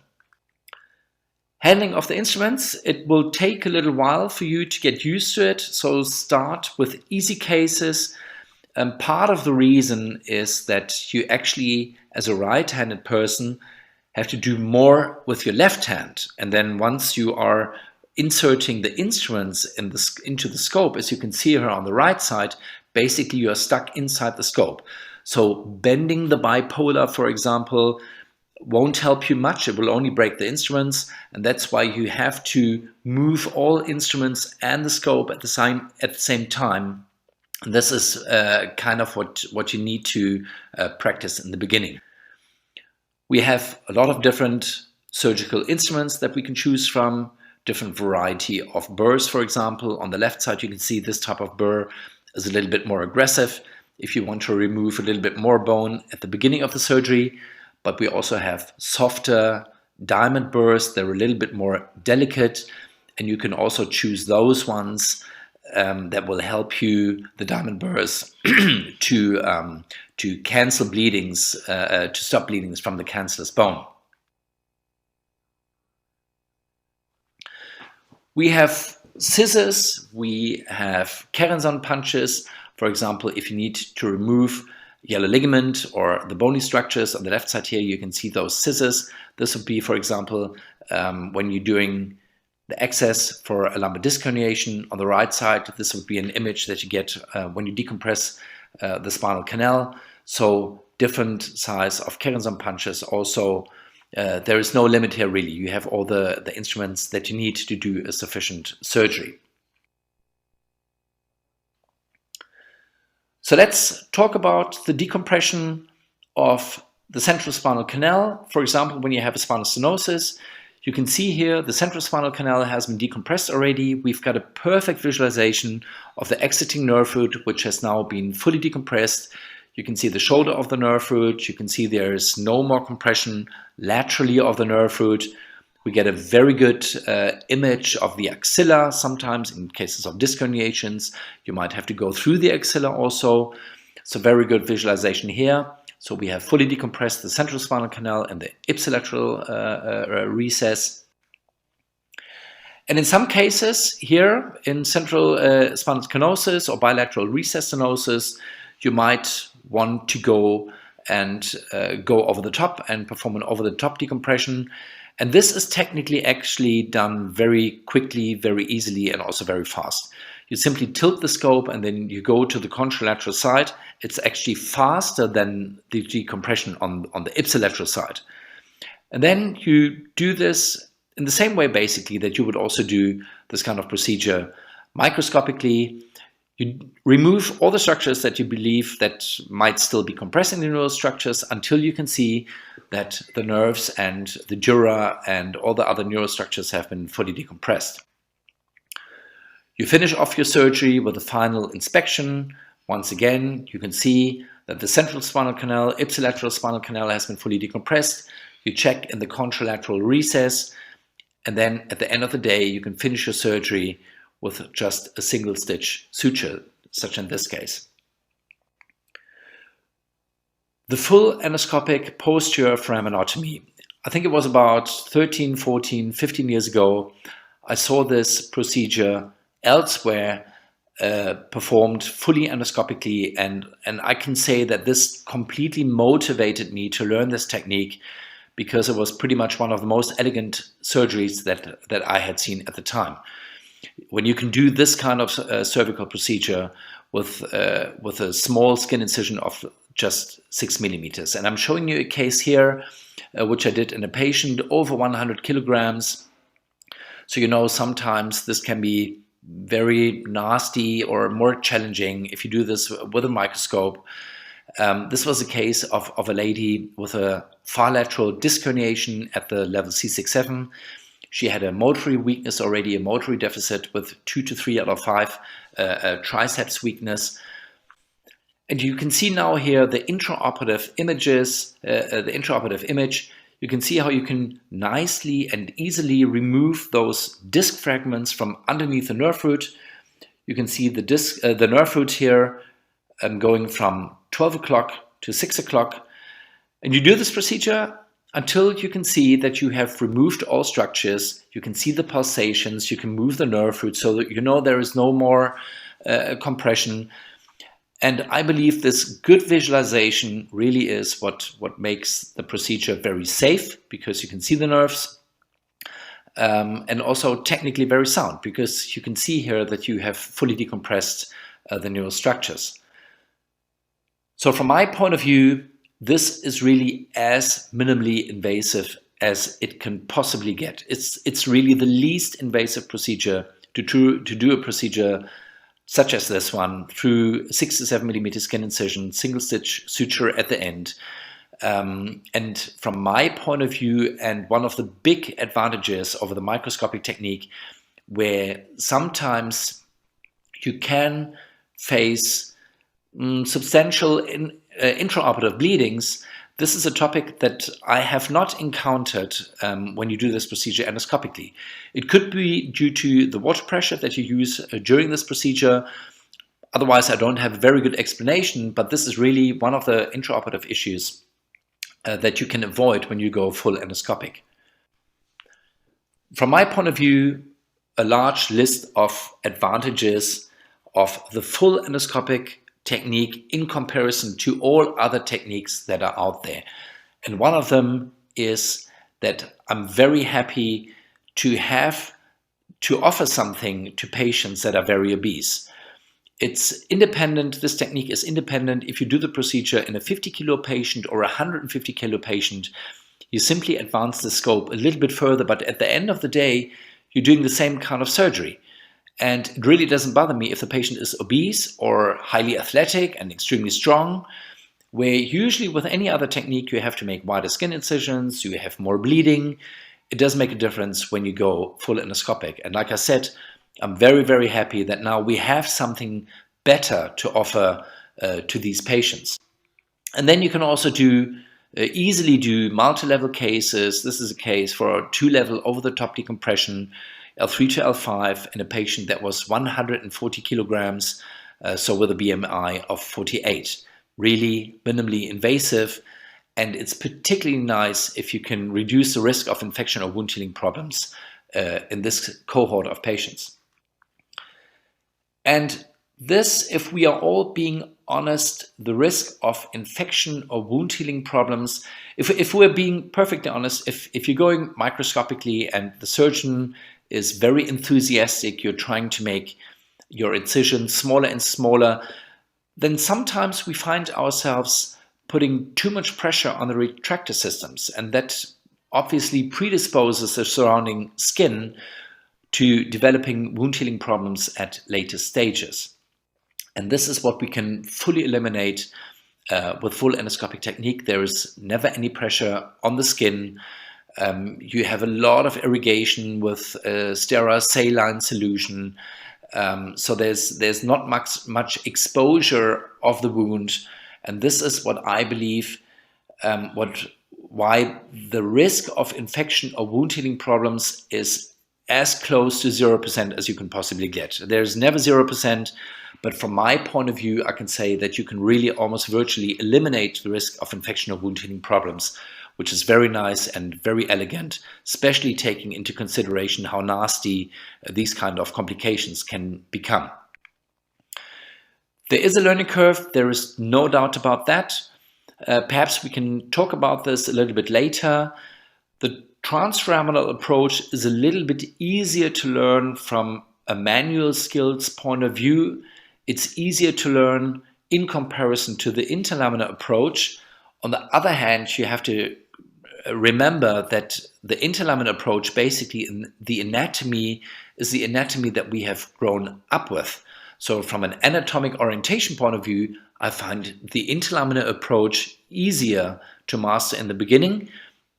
Handling of the instruments, it will take a little while for you to get used to it, so start with easy cases. part of the reason is that you actually, as a right-handed person, have to do more with your left hand. And then once you are inserting the instruments into the scope, as you can see here on the right side, basically you are stuck inside the scope. So bending the bipolar, for example, won't help you much. It will only break the instruments, and that's why you have to move all instruments and the scope at the same time. And this is kind of what you need to practice in the beginning. We have a lot of different surgical instruments that we can choose from, different variety of burrs, for example. On the left side, you can see this type of burr is a little bit more aggressive if you want to remove a little bit more bone at the beginning of the surgery. But we also have softer diamond burrs. They're a little bit more delicate, and you can also choose those ones that will help you, the diamond burrs, to cancel bleedings, to stop bleedings from the cancellous bone. We have scissors, we have Kerenson punches. For example, if you need to remove yellow ligament or the bony structures on the left side here, you can see those scissors. This would be, for example, when you're doing the access for a lumbar disc herniation. On the right side, this would be an image that you get when you decompress the spinal canal. So different size of Kerenson punches. Also, there is no limit here really. You have all the instruments that you need to do a sufficient surgery. So let's talk about the decompression of the central spinal canal. For example, when you have a spinal stenosis, you can see here the central spinal canal has been decompressed already. We've got a perfect visualization of the exiting nerve root, which has now been fully decompressed. You can see the shoulder of the nerve root. You can see there is no more compression laterally of the nerve root. We get a very good image of the axilla. Sometimes in cases of disc herniations, you might have to go through the axilla also. So very good visualization here. So we have fully decompressed the central spinal canal and the ipsilateral recess. And in some cases here in central spinal stenosis or bilateral recess stenosis, you might want to go and go over the top and perform an over-the-top decompression. And this is technically actually done very quickly, very easily, and also very fast. You simply tilt the scope and then you go to the contralateral side. It's actually faster than the decompression on the ipsilateral side. And then you do this in the same way basically that you would also do this kind of procedure microscopically. You remove all the structures that you believe that might still be compressing the neural structures until you can see that the nerves and the dura and all the other neural structures have been fully decompressed. You finish off your surgery with a final inspection. Once again, you can see that the central spinal canal, ipsilateral spinal canal has been fully decompressed. You check in the contralateral recess, and then at the end of the day, you can finish your surgery with just a single stitch suture, such in this case. The full endoscopic posterior foraminotomy. I think it was about 13, 14, 15 years ago. I saw this procedure elsewhere performed fully endoscopically, and I can say that this completely motivated me to learn this technique because it was pretty much one of the most elegant surgeries that I had seen at the time. When you can do this kind of cervical procedure with a small skin incision of just 6 millimeters. And I'm showing you a case here, which I did in a patient over 100 kilograms. So, you know, sometimes this can be very nasty or more challenging if you do this with a microscope. This was a case of a lady with a far lateral disc herniation at the level C6-7. She had a motory weakness already, a motory deficit with 2 to 3 out of 5 triceps weakness. And you can see now here the intraoperative images, the intraoperative image. You can see how you can nicely and easily remove those disc fragments from underneath the nerve root. You can see the nerve root here going from 12 o'clock to 6 o'clock. And you do this procedure until you can see that you have removed all structures. You can see the pulsations, you can move the nerve root so that you know there is no more compression. And I believe this good visualization really is what makes the procedure very safe, because you can see the nerves, and also technically very sound, because you can see here that you have fully decompressed the neural structures. So from my point of view, this is really as minimally invasive as it can possibly get. It's really the least invasive procedure to do a procedure such as this one, through 6 to 7 millimeter skin incision, single stitch suture at the end. And from my point of view, and one of the big advantages over the microscopic technique, where sometimes you can face substantial intraoperative bleedings, this is a topic that I have not encountered when you do this procedure endoscopically. It could be due to the water pressure that you use during this procedure. Otherwise, I don't have a very good explanation, but this is really one of the intraoperative issues that you can avoid when you go full endoscopic. From my point of view, a large list of advantages of the full endoscopic technique in comparison to all other techniques that are out there. And one of them is that I'm very happy to have to offer something to patients that are very obese. It's independent, this technique is independent. If you do the procedure in a 50 kilo patient or a 150 kilo patient, you simply advance the scope a little bit further, but at the end of the day, you're doing the same kind of surgery. And it really doesn't bother me if the patient is obese or highly athletic and extremely strong, where usually with any other technique you have to make wider skin incisions, you have more bleeding. It does make a difference when you go full endoscopic. And like I said, I'm very, very happy that now we have something better to offer to these patients. And then you can also easily do multi-level cases. This is a case for a 2-level over-the-top decompression, L3 to L5, in a patient that was 140 kilograms, so with a BMI of 48. Really minimally invasive, and it's particularly nice if you can reduce the risk of infection or wound healing problems in this cohort of patients. And this, if we are all being honest, the risk of infection or wound healing problems, if we're being perfectly honest, if you're going microscopically and the surgeon is very enthusiastic, you're trying to make your incision smaller and smaller, then sometimes we find ourselves putting too much pressure on the retractor systems, and that obviously predisposes the surrounding skin to developing wound healing problems at later stages. And this is what we can fully eliminate with full endoscopic technique. There is never any pressure on the skin. You have a lot of irrigation with sterile saline solution. So there's not much exposure of the wound. And this is what I believe why the risk of infection or wound healing problems is as close to 0% as you can possibly get. There's never 0%, but from my point of view, I can say that you can really almost virtually eliminate the risk of infection or wound healing problems, which is very nice and very elegant, especially taking into consideration how nasty these kind of complications can become. There is a learning curve, there is no doubt about that. Perhaps we can talk about this a little bit later. The transforaminal approach is a little bit easier to learn from a manual skills point of view. It's easier to learn in comparison to the interlaminar approach. On the other hand, you have to remember that the interlaminar approach, basically the anatomy is the anatomy that we have grown up with. So from an anatomic orientation point of view, I find the interlaminar approach easier to master in the beginning,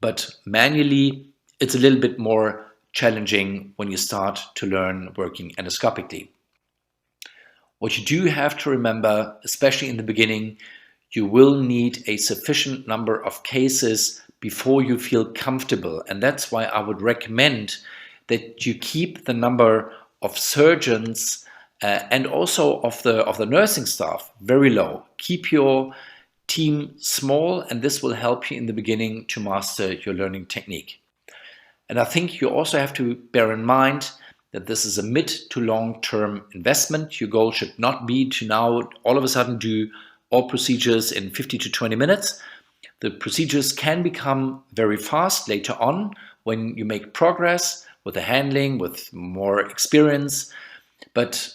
but manually it's a little bit more challenging when you start to learn working endoscopically. What you do have to remember, especially in the beginning, you will need a sufficient number of cases before you feel comfortable. And that's why I would recommend that you keep the number of surgeons and also of the nursing staff very low. Keep your team small, and this will help you in the beginning to master your learning technique. And I think you also have to bear in mind that this is a mid to long-term investment. Your goal should not be to now all of a sudden do all procedures in 50 to 20 minutes. The procedures can become very fast later on when you make progress with the handling, with more experience. But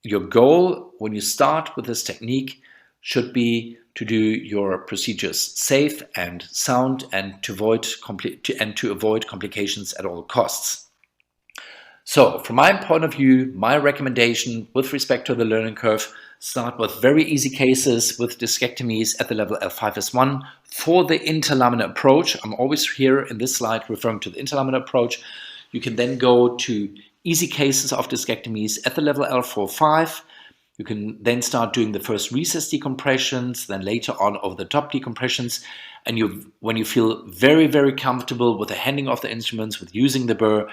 your goal when you start with this technique should be to do your procedures safe and sound and to avoid complications at all costs. So from my point of view, my recommendation with respect to the learning curve, start with very easy cases with discectomies at the level L5S1 for the interlaminar approach. I'm always here in this slide referring to the interlaminar approach. You can then go to easy cases of discectomies at the level L4-5. You can then start doing the first recess decompressions, then later on over the top decompressions. And when you feel very, very comfortable with the handling of the instruments, with using the burr,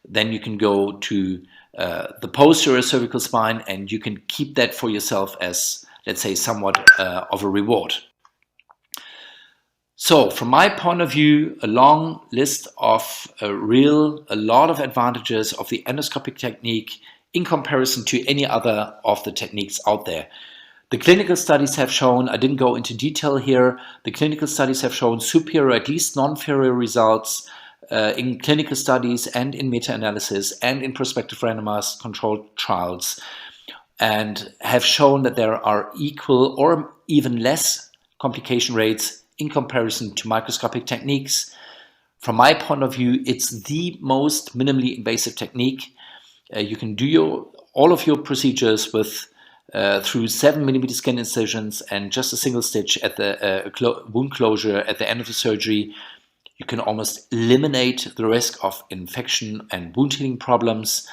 then you can go to the posterior cervical spine, and you can keep that for yourself as, let's say, somewhat of a reward. So from my point of view, a long list of a lot of advantages of the endoscopic technique in comparison to any other of the techniques out there. The clinical studies have shown, I didn't go into detail here, the clinical studies have shown superior, at least non-inferior results in clinical studies and in meta-analysis and in prospective randomized controlled trials, and have shown that there are equal or even less complication rates in comparison to microscopic techniques. From my point of view, it's the most minimally invasive technique. You can do all of your procedures with through 7mm skin incisions and just a single stitch at the wound closure at the end of the surgery. You can almost eliminate the risk of infection and wound healing problems,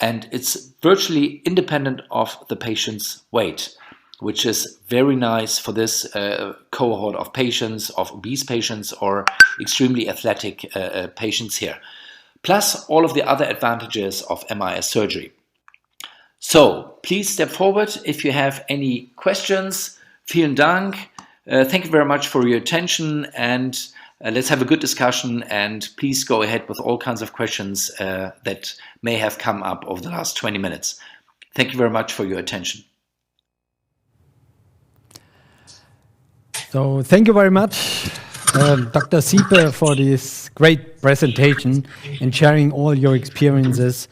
and it's virtually independent of the patient's weight, which is very nice for this cohort of patients, of obese patients or extremely athletic patients here. Plus all of the other advantages of MIS surgery. So please step forward if you have any questions. Vielen Dank. Thank you very much for your attention, and let's have a good discussion, and please go ahead with all kinds of questions that may have come up over the last 20 minutes. Thank you very much for your attention. So thank you very much, Dr. Siepe, for this great presentation and sharing all your experiences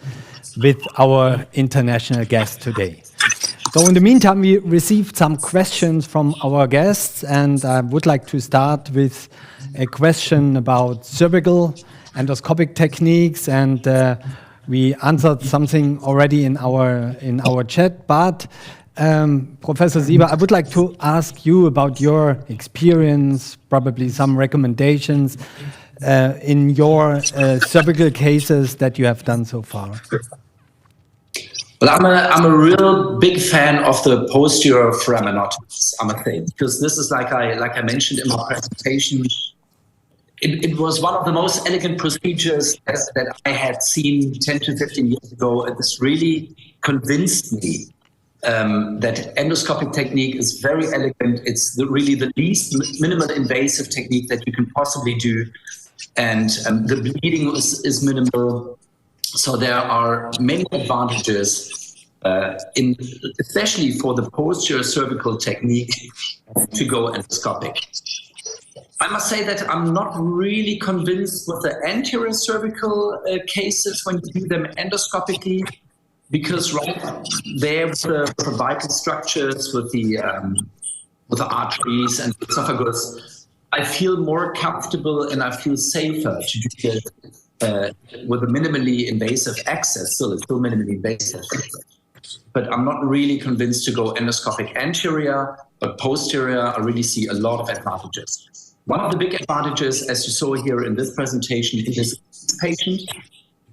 with our international guest today. So in the meantime, we received some questions from our guests, and I would like to start with a question about cervical endoscopic techniques, and we answered something already in our chat, but Professor Siepe, I would like to ask you about your experience, probably some recommendations in your cervical cases that you have done so far. Well, I'm a real big fan of the posterior foraminotomies, I'm afraid, because this is like I mentioned in my presentation. It was one of the most elegant procedures that I had seen 10 to 15 years ago, and this really convinced me that endoscopic technique is very elegant. It's really the least minimal invasive technique that you can possibly do, and the bleeding is minimal. So there are many advantages, especially for the posterior cervical technique, to go endoscopic. I must say that I'm not really convinced with the anterior cervical cases when you do them endoscopically, because right there with the vital structures, with the arteries and the esophagus, I feel more comfortable and I feel safer to do it with a minimally invasive access. Still, it's still minimally invasive, but I'm not really convinced to go endoscopic anterior, but posterior, I really see a lot of advantages. One of the big advantages, as you saw here in this presentation, is this patient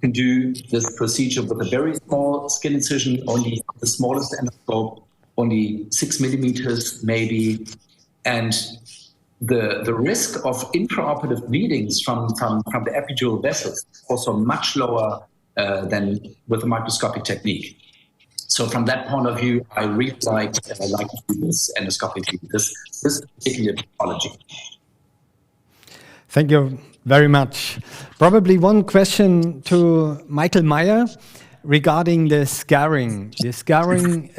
can do this procedure with a very small skin incision, only the smallest endoscope, only 6mm maybe, and the risk of intraoperative bleedings from the epidural vessels is also much lower than with a microscopic technique. So from that point of view, I really like to do this endoscopically, this particular pathology. Thank you very much. Probably one question to Michael Meyer regarding the scarring. The scarring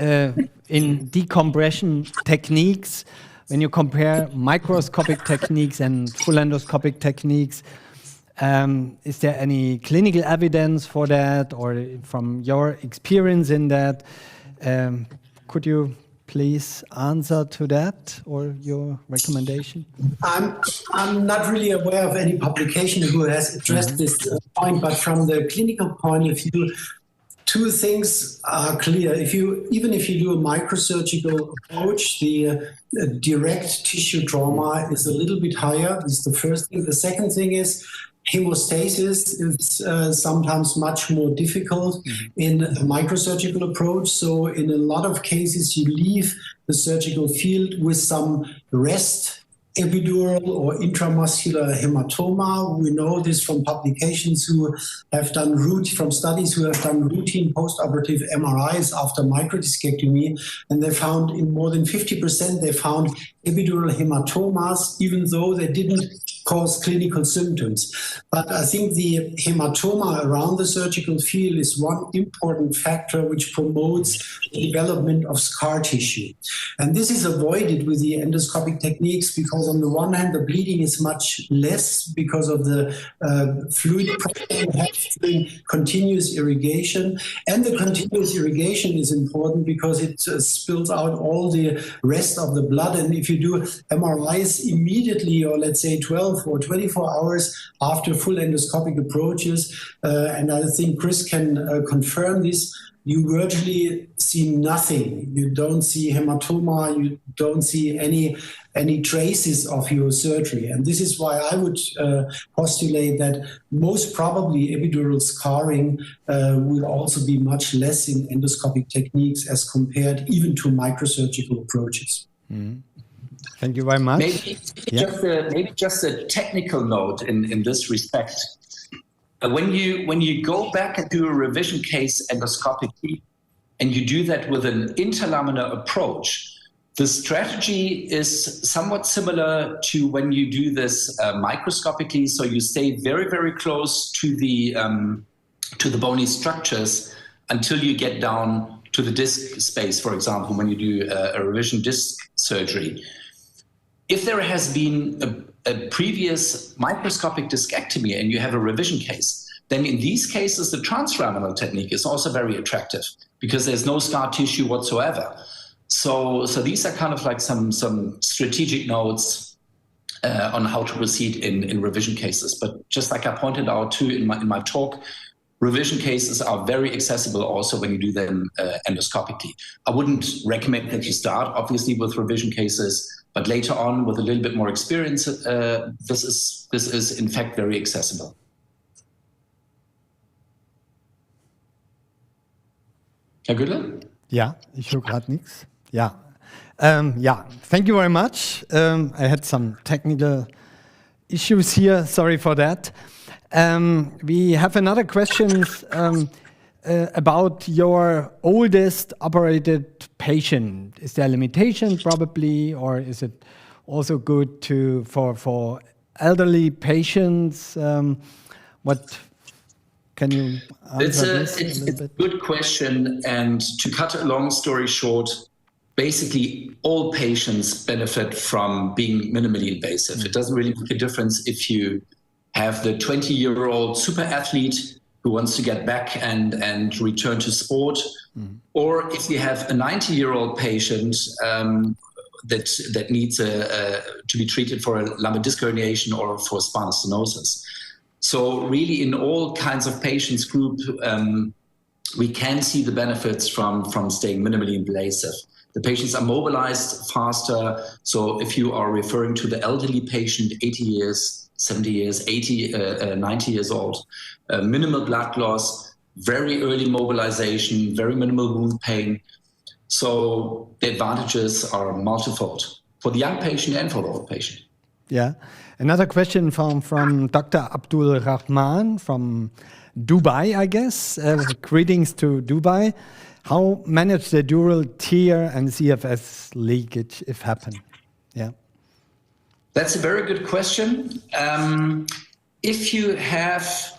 in decompression techniques, when you compare microscopic techniques and full endoscopic techniques, is there any clinical evidence for that, or from your experience in that? Could you please answer to that, or your recommendation? I'm not really aware of any publication who has addressed this point, but from the clinical point of view, two things are clear. Even if you do a microsurgical approach, the direct tissue trauma is a little bit higher. This is the first thing. The second thing is hemostasis is sometimes much more difficult in a microsurgical approach. So in a lot of cases, you leave the surgical field with some rest, epidural or intramuscular hematoma. We know this from publications who have done from studies who have done routine postoperative MRIs after microdiscectomy, and they found in more than 50% they found epidural hematomas, even though they didn't cause clinical symptoms. But I think the hematoma around the surgical field is one important factor which promotes the development of scar tissue. And this is avoided with the endoscopic techniques because on the one hand, the bleeding is much less because of the fluid pressure you have during continuous irrigation. And the continuous irrigation is important because it spills out all the rest of the blood. And if you do MRIs immediately, or let's say 12 or 24 hours after full endoscopic approaches, and I think Chris can confirm this, you virtually see nothing. You don't see hematoma, you don't see any traces of your surgery. And this is why I would postulate that most probably epidural scarring will also be much less in endoscopic techniques as compared even to microsurgical approaches. Mm-hmm. Thank you very much. Maybe just a technical note in this respect. When you go back and do a revision case endoscopically, and you do that with an interlaminar approach, the strategy is somewhat similar to when you do this microscopically. So you stay very, very close to the bony structures until you get down to the disc space, for example, when you do a revision disc surgery. If there has been a previous microscopic discectomy and you have a revision case, then in these cases, the transforaminal technique is also very attractive because there's no scar tissue whatsoever. So these are kind of like some strategic notes on how to proceed in revision cases. But just like I pointed out too in my talk, revision cases are very accessible also when you do them endoscopically. I wouldn't recommend that you start obviously with revision cases, but later on with a little bit more experience, this is in fact very accessible. Herr Güttler? Ja, ich höre gerade nichts. Ja. Thank you very much. I had some technical issues here. Sorry for that. We have another question about your oldest operated patient. Is there a limitation probably, or is it also good for elderly patients? What can you answer this? It's a good question, and to cut a long story short, basically all patients benefit from being minimally invasive. It doesn't really make a difference if you have the 20-year-old super athlete who wants to get back and return to sport, or if you have a 90-year-old patient that needs to be treated for a lumbar disc herniation or for spinal stenosis. So really in all kinds of patients group, we can see the benefits from staying minimally invasive. The patients are mobilized faster. So if you are referring to the elderly patient, 80 years, 70 years, 80, 90 years old, minimal blood loss, very early mobilization, very minimal wound pain. So the advantages are multifold for the young patient and for the old patient. Yeah. Another question from Dr. Abdul Rahman from Dubai, I guess. Greetings to Dubai. How manage the dural tear and CFS leakage if happen? Yeah. That's a very good question. If you have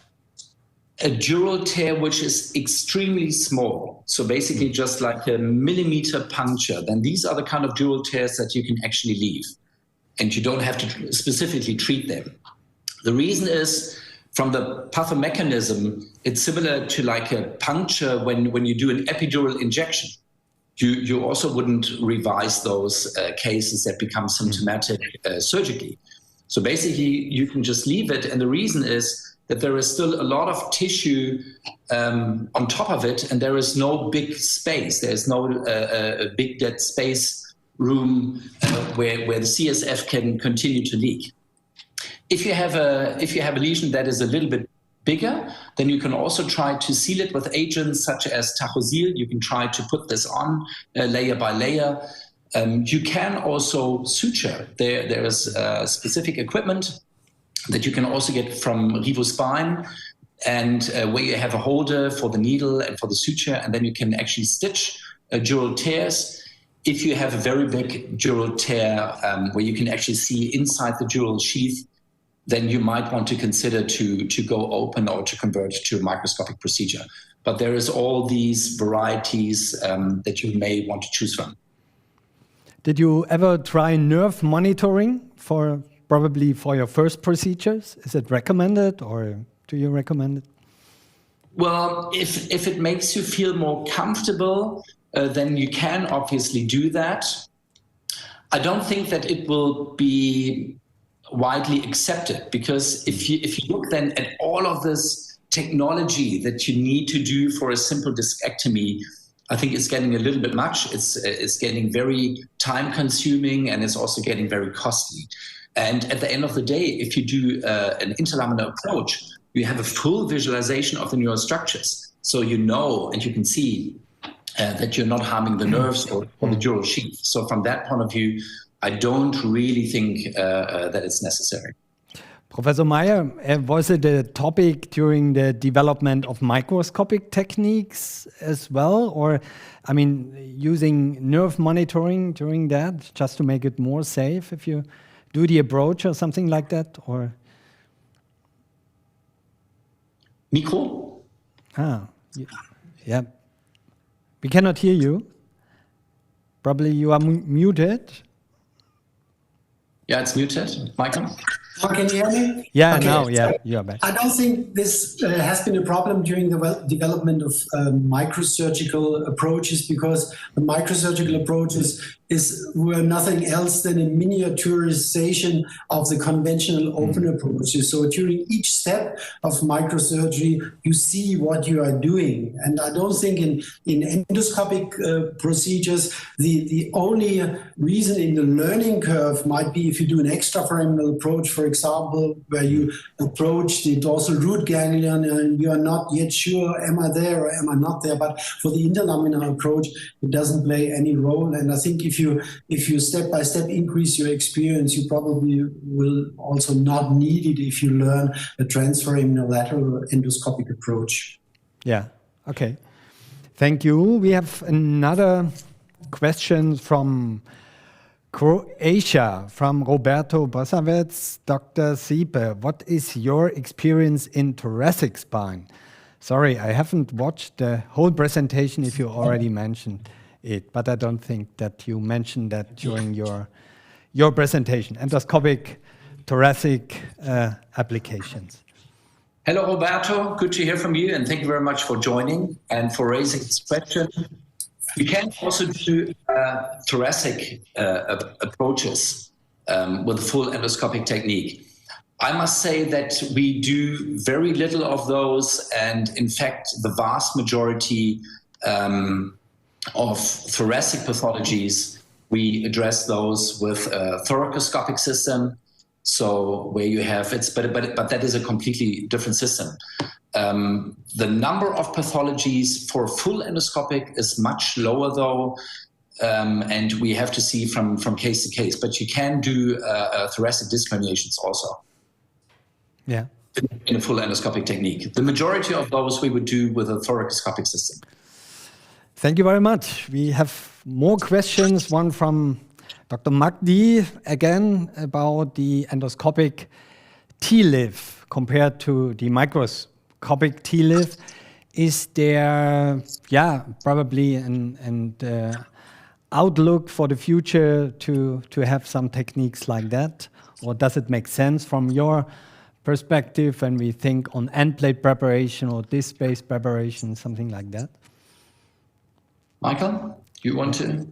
a dural tear which is extremely small, so basically just like a millimeter puncture, then these are the kind of dural tears that you can actually leave, and you don't have to specifically treat them. The reason is, from the pathomechanism, it's similar to like a puncture when you do an epidural injection. You also wouldn't revise those cases that become symptomatic surgically. So basically, you can just leave it, and the reason is that there is still a lot of tissue on top of it, and there is no big space. There's no big dead space room where the CSF can continue to leak. If you have a lesion that is a little bit bigger, then you can also try to seal it with agents such as Tachosil. You can try to put this on layer by layer. You can also suture. There is specific equipment that you can also get from RivoSpine, and where you have a holder for the needle and for the suture, and then you can actually stitch dural tears. If you have a very big dural tear where you can actually see inside the dural sheath, then you might want to consider to go open or to convert to a microscopic procedure. But there is all these varieties that you may want to choose from. Did you ever try nerve monitoring probably for your first procedures? Is it recommended, or do you recommend it? Well, if it makes you feel more comfortable, then you can obviously do that. I don't think that it will be widely accepted, because if you look then at all of this technology that you need to do for a simple discectomy, I think it's getting a little bit much. It's getting very time consuming, and it's also getting very costly. And at the end of the day, if you do an interlaminar approach, you have a full visualization of the neural structures. So you know, and you can see that you're not harming the nerves or the dural sheath. So from that point of view, I don't really think that it's necessary. Professor Meyer, was it a topic during the development of microscopic techniques as well? Or, I mean, using nerve monitoring during that, just to make it more safe if you do the approach or something like that? Or Micro? Yeah. We cannot hear you. Probably you are muted. Yeah, it's muted. Michael? Now can you hear me? Yeah, okay. now, yeah, you are back. I don't think this has been a problem during the development of microsurgical approaches, because the microsurgical approaches were nothing else than a miniaturization of the conventional open approaches. So during each step of microsurgery, you see what you are doing. And I don't think in endoscopic procedures, the only reason in the learning curve might be if you do an extraforaminal approach, for example, where you approach the dorsal root ganglion and you are not yet sure, am I there or am I not there? But for the interlaminar approach, it doesn't play any role. And I think if you step by step increase your experience, you probably will also not need it if you learn a transforaminal lateral endoscopic approach. Yeah, okay. Thank you. We have another question from Croatia, from Roberto Bosavec. Dr. Siepe, what is your experience in thoracic spine? Sorry, I haven't watched the whole presentation if you already mentioned it, but I don't think that you mentioned that during your presentation. Endoscopic thoracic applications. Hello, Roberto. Good to hear from you, and thank you very much for joining and for raising this question. You can also do thoracic approaches with a full endoscopic technique. I must say that we do very little of those, and in fact, the vast majority of thoracic pathologies, we address those with a thoracoscopic system. So where you have but that is a completely different system. The number of pathologies for full endoscopic is much lower, though, and we have to see from case to case. But you can do thoracic disc herniations also. Yeah. In a full endoscopic technique. The majority of those we would do with a thoracoscopic system. Thank you very much. We have more questions. One from Dr. Magdi, again, about the endoscopic T-lift compared to the microscopic T-lift? Is there, probably an outlook for the future to have some techniques like that? Or does it make sense from your perspective when we think on end plate preparation or disc space preparation, something like that? Michael, you want to?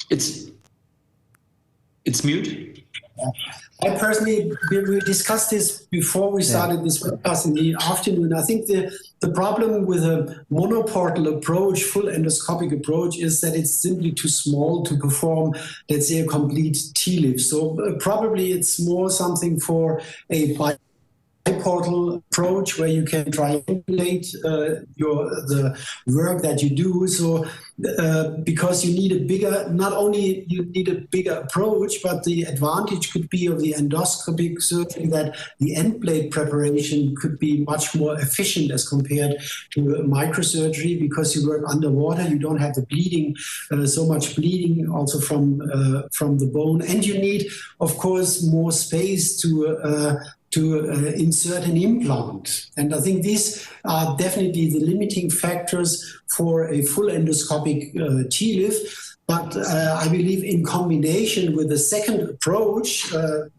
It's mute. I personally, we discussed this before we started this webcast in the afternoon. I think the problem with a monoportal approach, full endoscopic approach, is that it's simply too small to perform, let's say, a complete T-lift. So probably it's more something for a biportal approach where you can triangulate the work that you do. So because you need a bigger, not only you need a bigger approach, but the advantage could be of the endoscopic surgery that the end plate preparation could be much more efficient as compared to microsurgery, because you work underwater, you don't have the bleeding, so much bleeding also from the bone, and you need, of course, more space to insert an implant. And I think these are definitely the limiting factors for a full endoscopic T-lift. But I believe in combination with the second approach,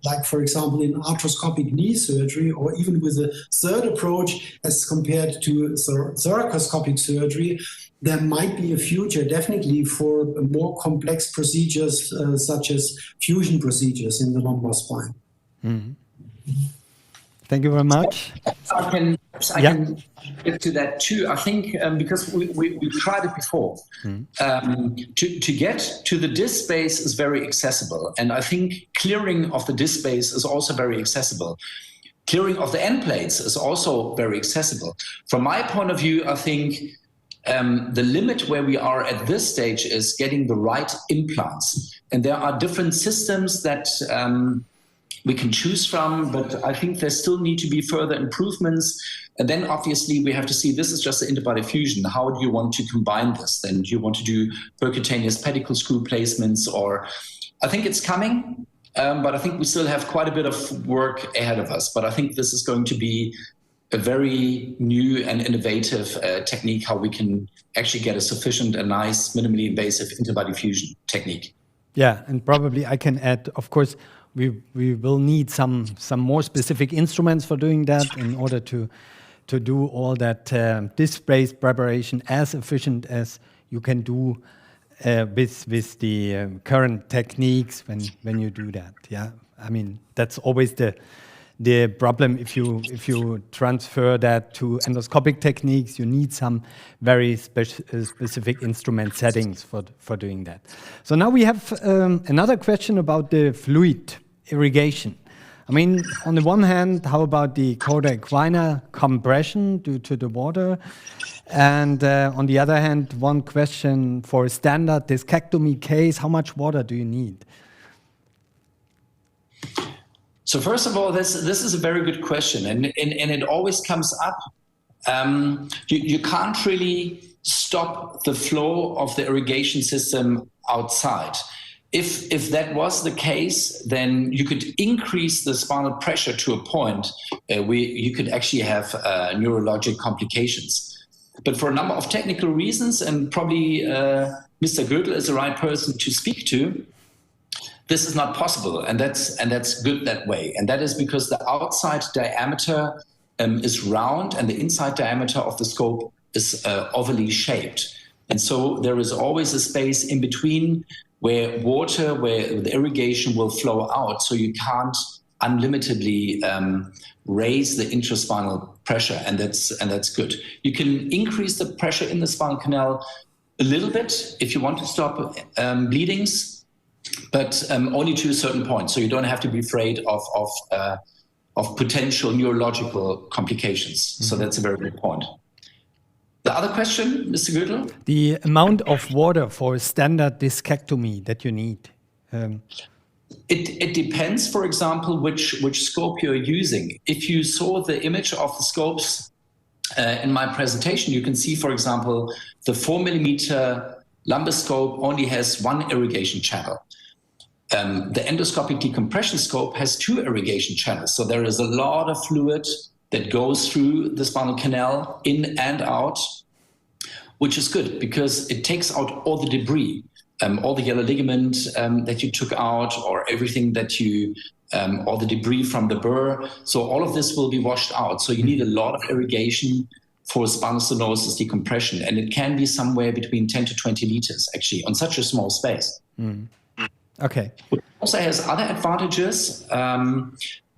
like for example in arthroscopic knee surgery, or even with the third approach as compared to thoracoscopic surgery, there might be a future definitely for more complex procedures such as fusion procedures in the lumbar spine. Mm-hmm. Thank you very much. I can get to that too. I think because we tried it before, to get to the disc space is very accessible. And I think clearing of the disc space is also very accessible. Clearing of the end plates is also very accessible. From my point of view, I think the limit where we are at this stage is getting the right implants. And there are different systems that we can choose from, but I think there still need to be further improvements. And then obviously we have to see, this is just the interbody fusion. How do you want to combine this? Then do you want to do percutaneous pedicle screw placements, or I think it's coming, but I think we still have quite a bit of work ahead of us. But I think this is going to be a very new and innovative technique, how we can actually get a sufficient and nice, minimally invasive interbody fusion technique. Yeah, and probably I can add, of course, we will need some more specific instruments for doing that in order to do all that disc space preparation as efficient as you can do with the current techniques when you do that. Yeah, I mean that's always the problem. If you transfer that to endoscopic techniques, you need some very specific instrument settings for doing that. So now we have another question about the fluid irrigation. I mean, on the one hand, how about the coda equina compression due to the water? And on the other hand, one question for a standard discectomy case, how much water do you need? So first of all, this is a very good question, and it always comes up. You can't really stop the flow of the irrigation system outside. If that was the case, then you could increase the spinal pressure to a point where you could actually have neurologic complications. But for a number of technical reasons, and probably Mr. Gürtel is the right person to speak to, this is not possible, and that's good that way. And that is because the outside diameter is round, and the inside diameter of the scope is ovally shaped. And so there is always a space in between where the irrigation will flow out, so you can't unlimitedly raise the intraspinal pressure, and that's good. You can increase the pressure in the spinal canal a little bit if you want to stop bleedings, but only to a certain point. So you don't have to be afraid of potential neurological complications. Mm-hmm. So that's a very good point. The other question, Mr. Gürtel? The amount of water for a standard discectomy that you need. It depends, for example, which scope you're using. If you saw the image of the scopes in my presentation, you can see, for example, the 4mm lumbar scope only has one irrigation channel. The endoscopic decompression scope has 2 irrigation channels. So there is a lot of fluid that goes through the spinal canal in and out, which is good because it takes out all the debris, all the yellow ligament that you took out, or everything that you, all the debris from the burr. So all of this will be washed out. So you need a lot of irrigation for spinal stenosis decompression. And it can be somewhere between 10 to 20 liters, actually, on such a small space. Okay. It also has other advantages.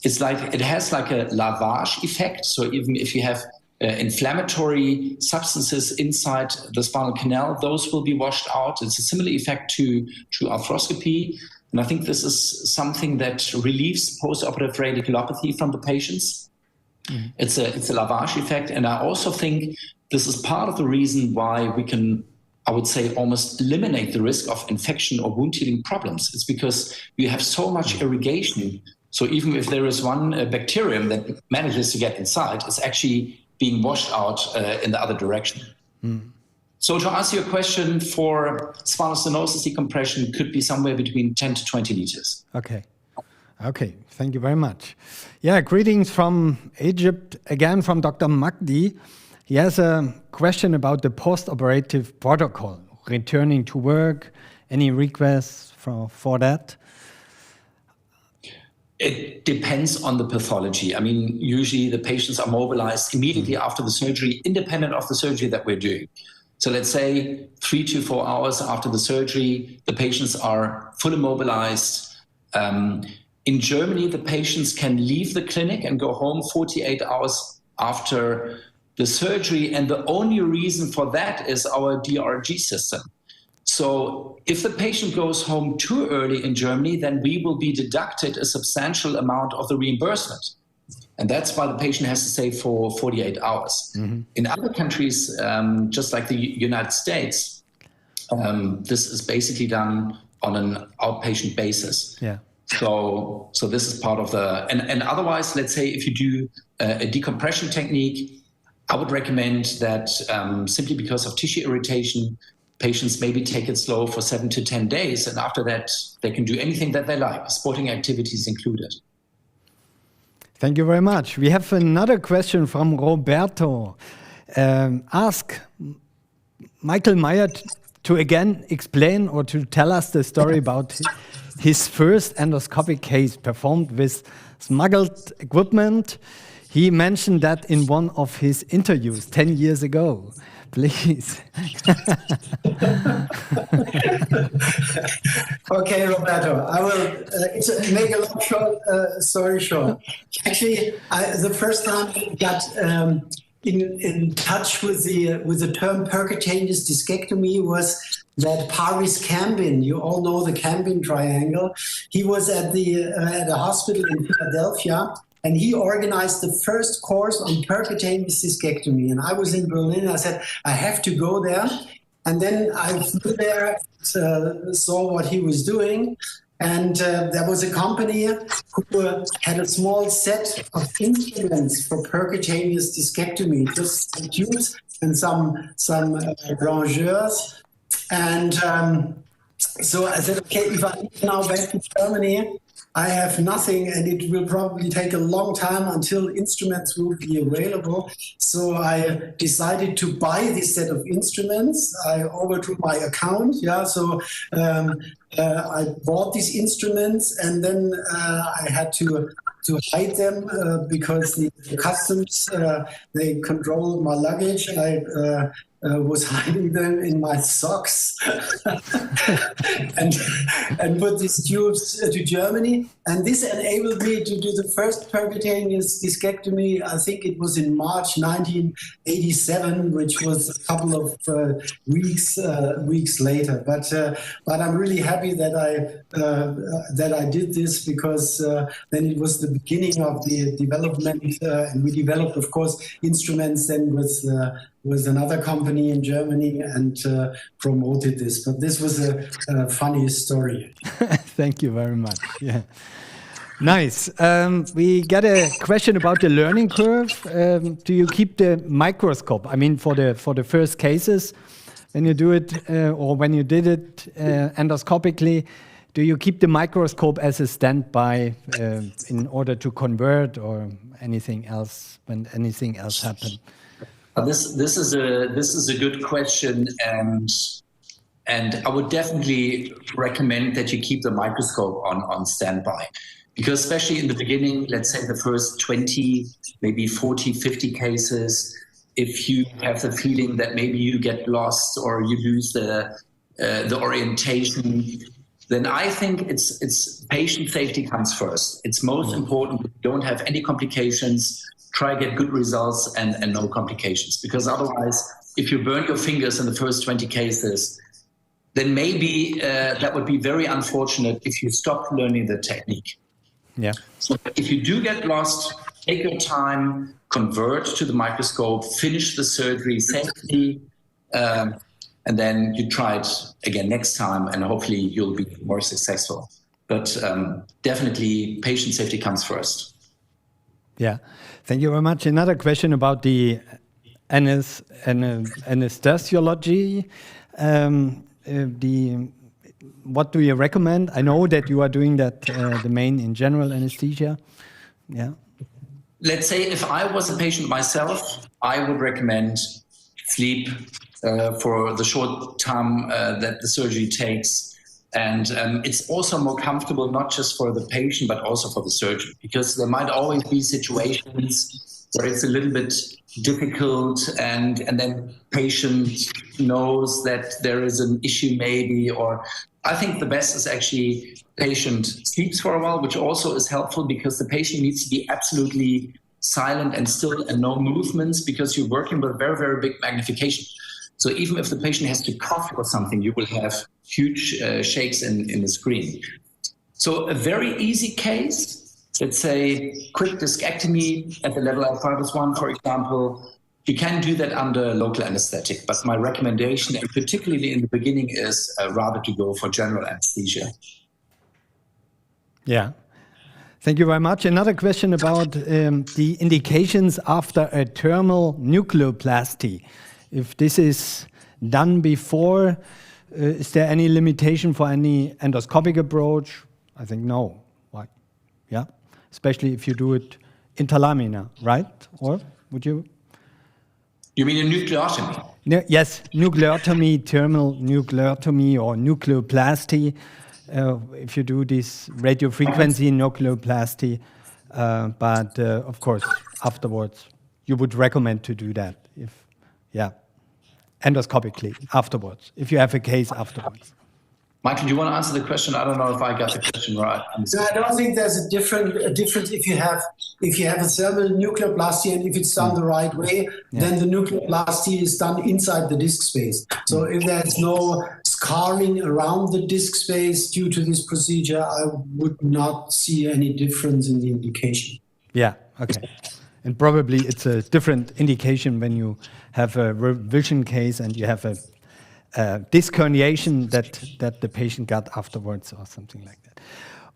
It's like it has like a lavage effect. So even if you have inflammatory substances inside the spinal canal, those will be washed out. It's a similar effect to arthroscopy. And I think this is something that relieves postoperative radiculopathy from the patients. It's a lavage effect. And I also think this is part of the reason why we can, I would say, almost eliminate the risk of infection or wound healing problems. It's because you have so much irrigation. So even if there is one bacterium that manages to get inside, it's actually being washed out in the other direction. So to answer your question, for spinal stenosis decompression could be somewhere between 10 to 20 liters. Okay. Okay, thank you very much. Yeah, greetings from Egypt, again from Dr. Magdi. He has a question about the post-operative protocol, returning to work. Any requests for that? It depends on the pathology. I mean, usually the patients are mobilized immediately after the surgery, independent of the surgery that we're doing. So let's say 3 to 4 hours after the surgery, the patients are fully mobilized. In Germany, the patients can leave the clinic and go home 48 hours after the surgery. And the only reason for that is our DRG system. So if the patient goes home too early in Germany, then we will be deducted a substantial amount of the reimbursement. And that's why the patient has to stay for 48 hours. In other countries, just like the United States, this is basically done on an outpatient basis. Yeah. So this is part of the, and otherwise, let's say if you do a decompression technique, I would recommend that simply because of tissue irritation, patients maybe take it slow for 7 to 10 days. And after that, they can do anything that they like, sporting activities included. Thank you very much. We have another question from Roberto. Ask Michael Meyer to again explain or to tell us the story about his first endoscopic case performed with smuggled equipment. He mentioned that in one of his interviews 10 years ago. Please. Okay, Roberto, I will make a long story short. Actually, the first time I got in touch with the term percutaneous discectomy was that Paris Cambin. You all know the Cambin triangle. He was at a hospital in Philadelphia, and he organized the first course on percutaneous discectomy. And I was in Berlin. I said, I have to go there. And then I flew there, saw what he was doing. And there was a company who had a small set of instruments for percutaneous discectomy, just some tubes and some rongeurs. And so I said, okay, if I leave now back to Germany, I have nothing, and it will probably take a long time until instruments will be available. So I decided to buy this set of instruments. I overdrew my account. Yeah, so I bought these instruments, and then I had to hide them because the customs they control my luggage. I was hiding them in my socks and put these tubes to Germany. And this enabled me to do the first percutaneous discectomy. I think it was in March 1987, which was a couple of weeks later. But I'm really happy that I did this, because then it was the beginning of the development, and we developed, of course, instruments then with another company in Germany and promoted this. But this was a funny story. Thank you very much. Yeah. Nice. We got a question about the learning curve. Do you keep the microscope? I mean, for the first cases, when you do it or when you did it endoscopically, do you keep the microscope as a standby in order to convert or anything else when anything else happens? This is a good question, and I would definitely recommend that you keep the microscope on standby, because especially in the beginning, let's say the first 20, maybe 40, 50 cases, if you have the feeling that maybe you get lost or you lose the orientation, then I think it's patient safety comes first. It's most important that you don't have any complications. Try to get good results and no complications, because otherwise, if you burn your fingers in the first 20 cases, then maybe that would be very unfortunate if you stop learning the technique. Yeah. So if you do get lost, take your time, convert to the microscope, finish the surgery safely, and then you try it again next time, and hopefully you'll be more successful. But definitely patient safety comes first. Yeah, thank you very much. Another question about the anesthesiology. What do you recommend? I know that you are doing that, the main in general anesthesia. Yeah. Let's say if I was a patient myself, I would recommend sleep for the short time that the surgery takes. And it's also more comfortable, not just for the patient, but also for the surgeon, because there might always be situations where it's a little bit difficult, and then patient knows that there is an issue maybe, or I think the best is actually patient sleeps for a while, which also is helpful because the patient needs to be absolutely silent and still and no movements, because you're working with very, very big magnification. So even if the patient has to cough or something, you will have huge shakes in the screen. So a very easy case, let's say quick discectomy at the level of fibrous 1, for example, you can do that under local anesthetic. But my recommendation, and particularly in the beginning, is rather to go for general anesthesia. Yeah. Thank you very much. Another question about the indications after a thermal nucleoplasty. If this is done before, is there any limitation for any endoscopic approach? I think no. Why? Yeah, especially if you do it interlaminar, right? Or would you? You mean a nucleotomy? No, yes, nucleotomy, thermal nucleotomy or nucleoplasty. If you do this radiofrequency nucleoplasty, but of course afterwards you would recommend to do that endoscopically afterwards, if you have a case afterwards. Michael, do you want to answer the question? I don't know if I got the question right. So I don't think there's a difference if you have a thermal nucleoplasty, and if it's done the right way, then the nucleoplasty is done inside the disc space. So if there's no scarring around the disc space due to this procedure, I would not see any difference in the indication. Yeah, okay. And probably it's a different indication when you have a revision case and you have a disc herniation that the patient got afterwards or something like that.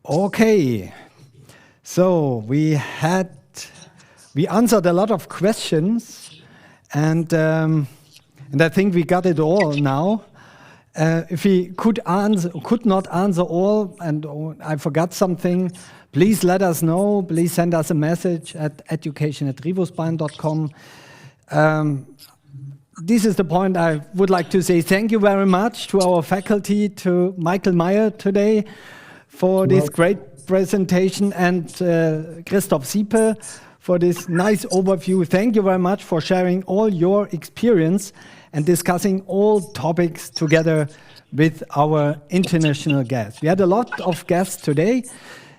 Okay, so we answered a lot of questions, and I think we got it all now. If we could not answer all, and I forgot something, please let us know. Please send us a message at education@rivospine.com. This is the point I would like to say thank you very much to our faculty, to Michael Meyer today for this great presentation, and Christoph Siepe for this nice overview. Thank you very much for sharing all your experience and discussing all topics together with our international guests. We had a lot of guests today,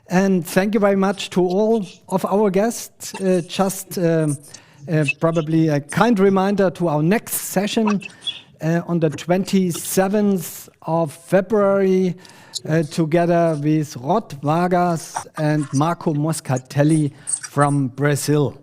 and thank you very much to all of our guests. Probably a kind reminder to our next session on the 27th of February, together with Rod Vargas and Marco Moscatelli from Brazil.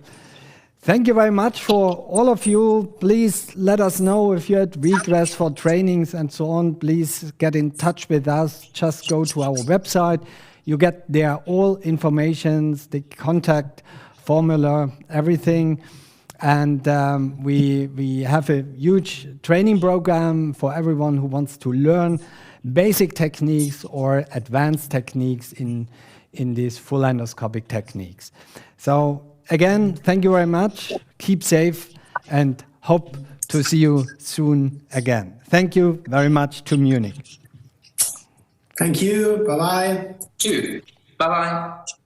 Thank you very much for all of you. Please let us know if you had requests for trainings and so on. Please get in touch with us. Just go to our website. You get there all informations, the contact formula, everything. And we have a huge training program for everyone who wants to learn basic techniques or advanced techniques in these full endoscopic techniques. So again, thank you very much. Keep safe and hope to see you soon again. Thank you very much to Munich. Thank you. Bye-bye. Tschüss. Bye-bye.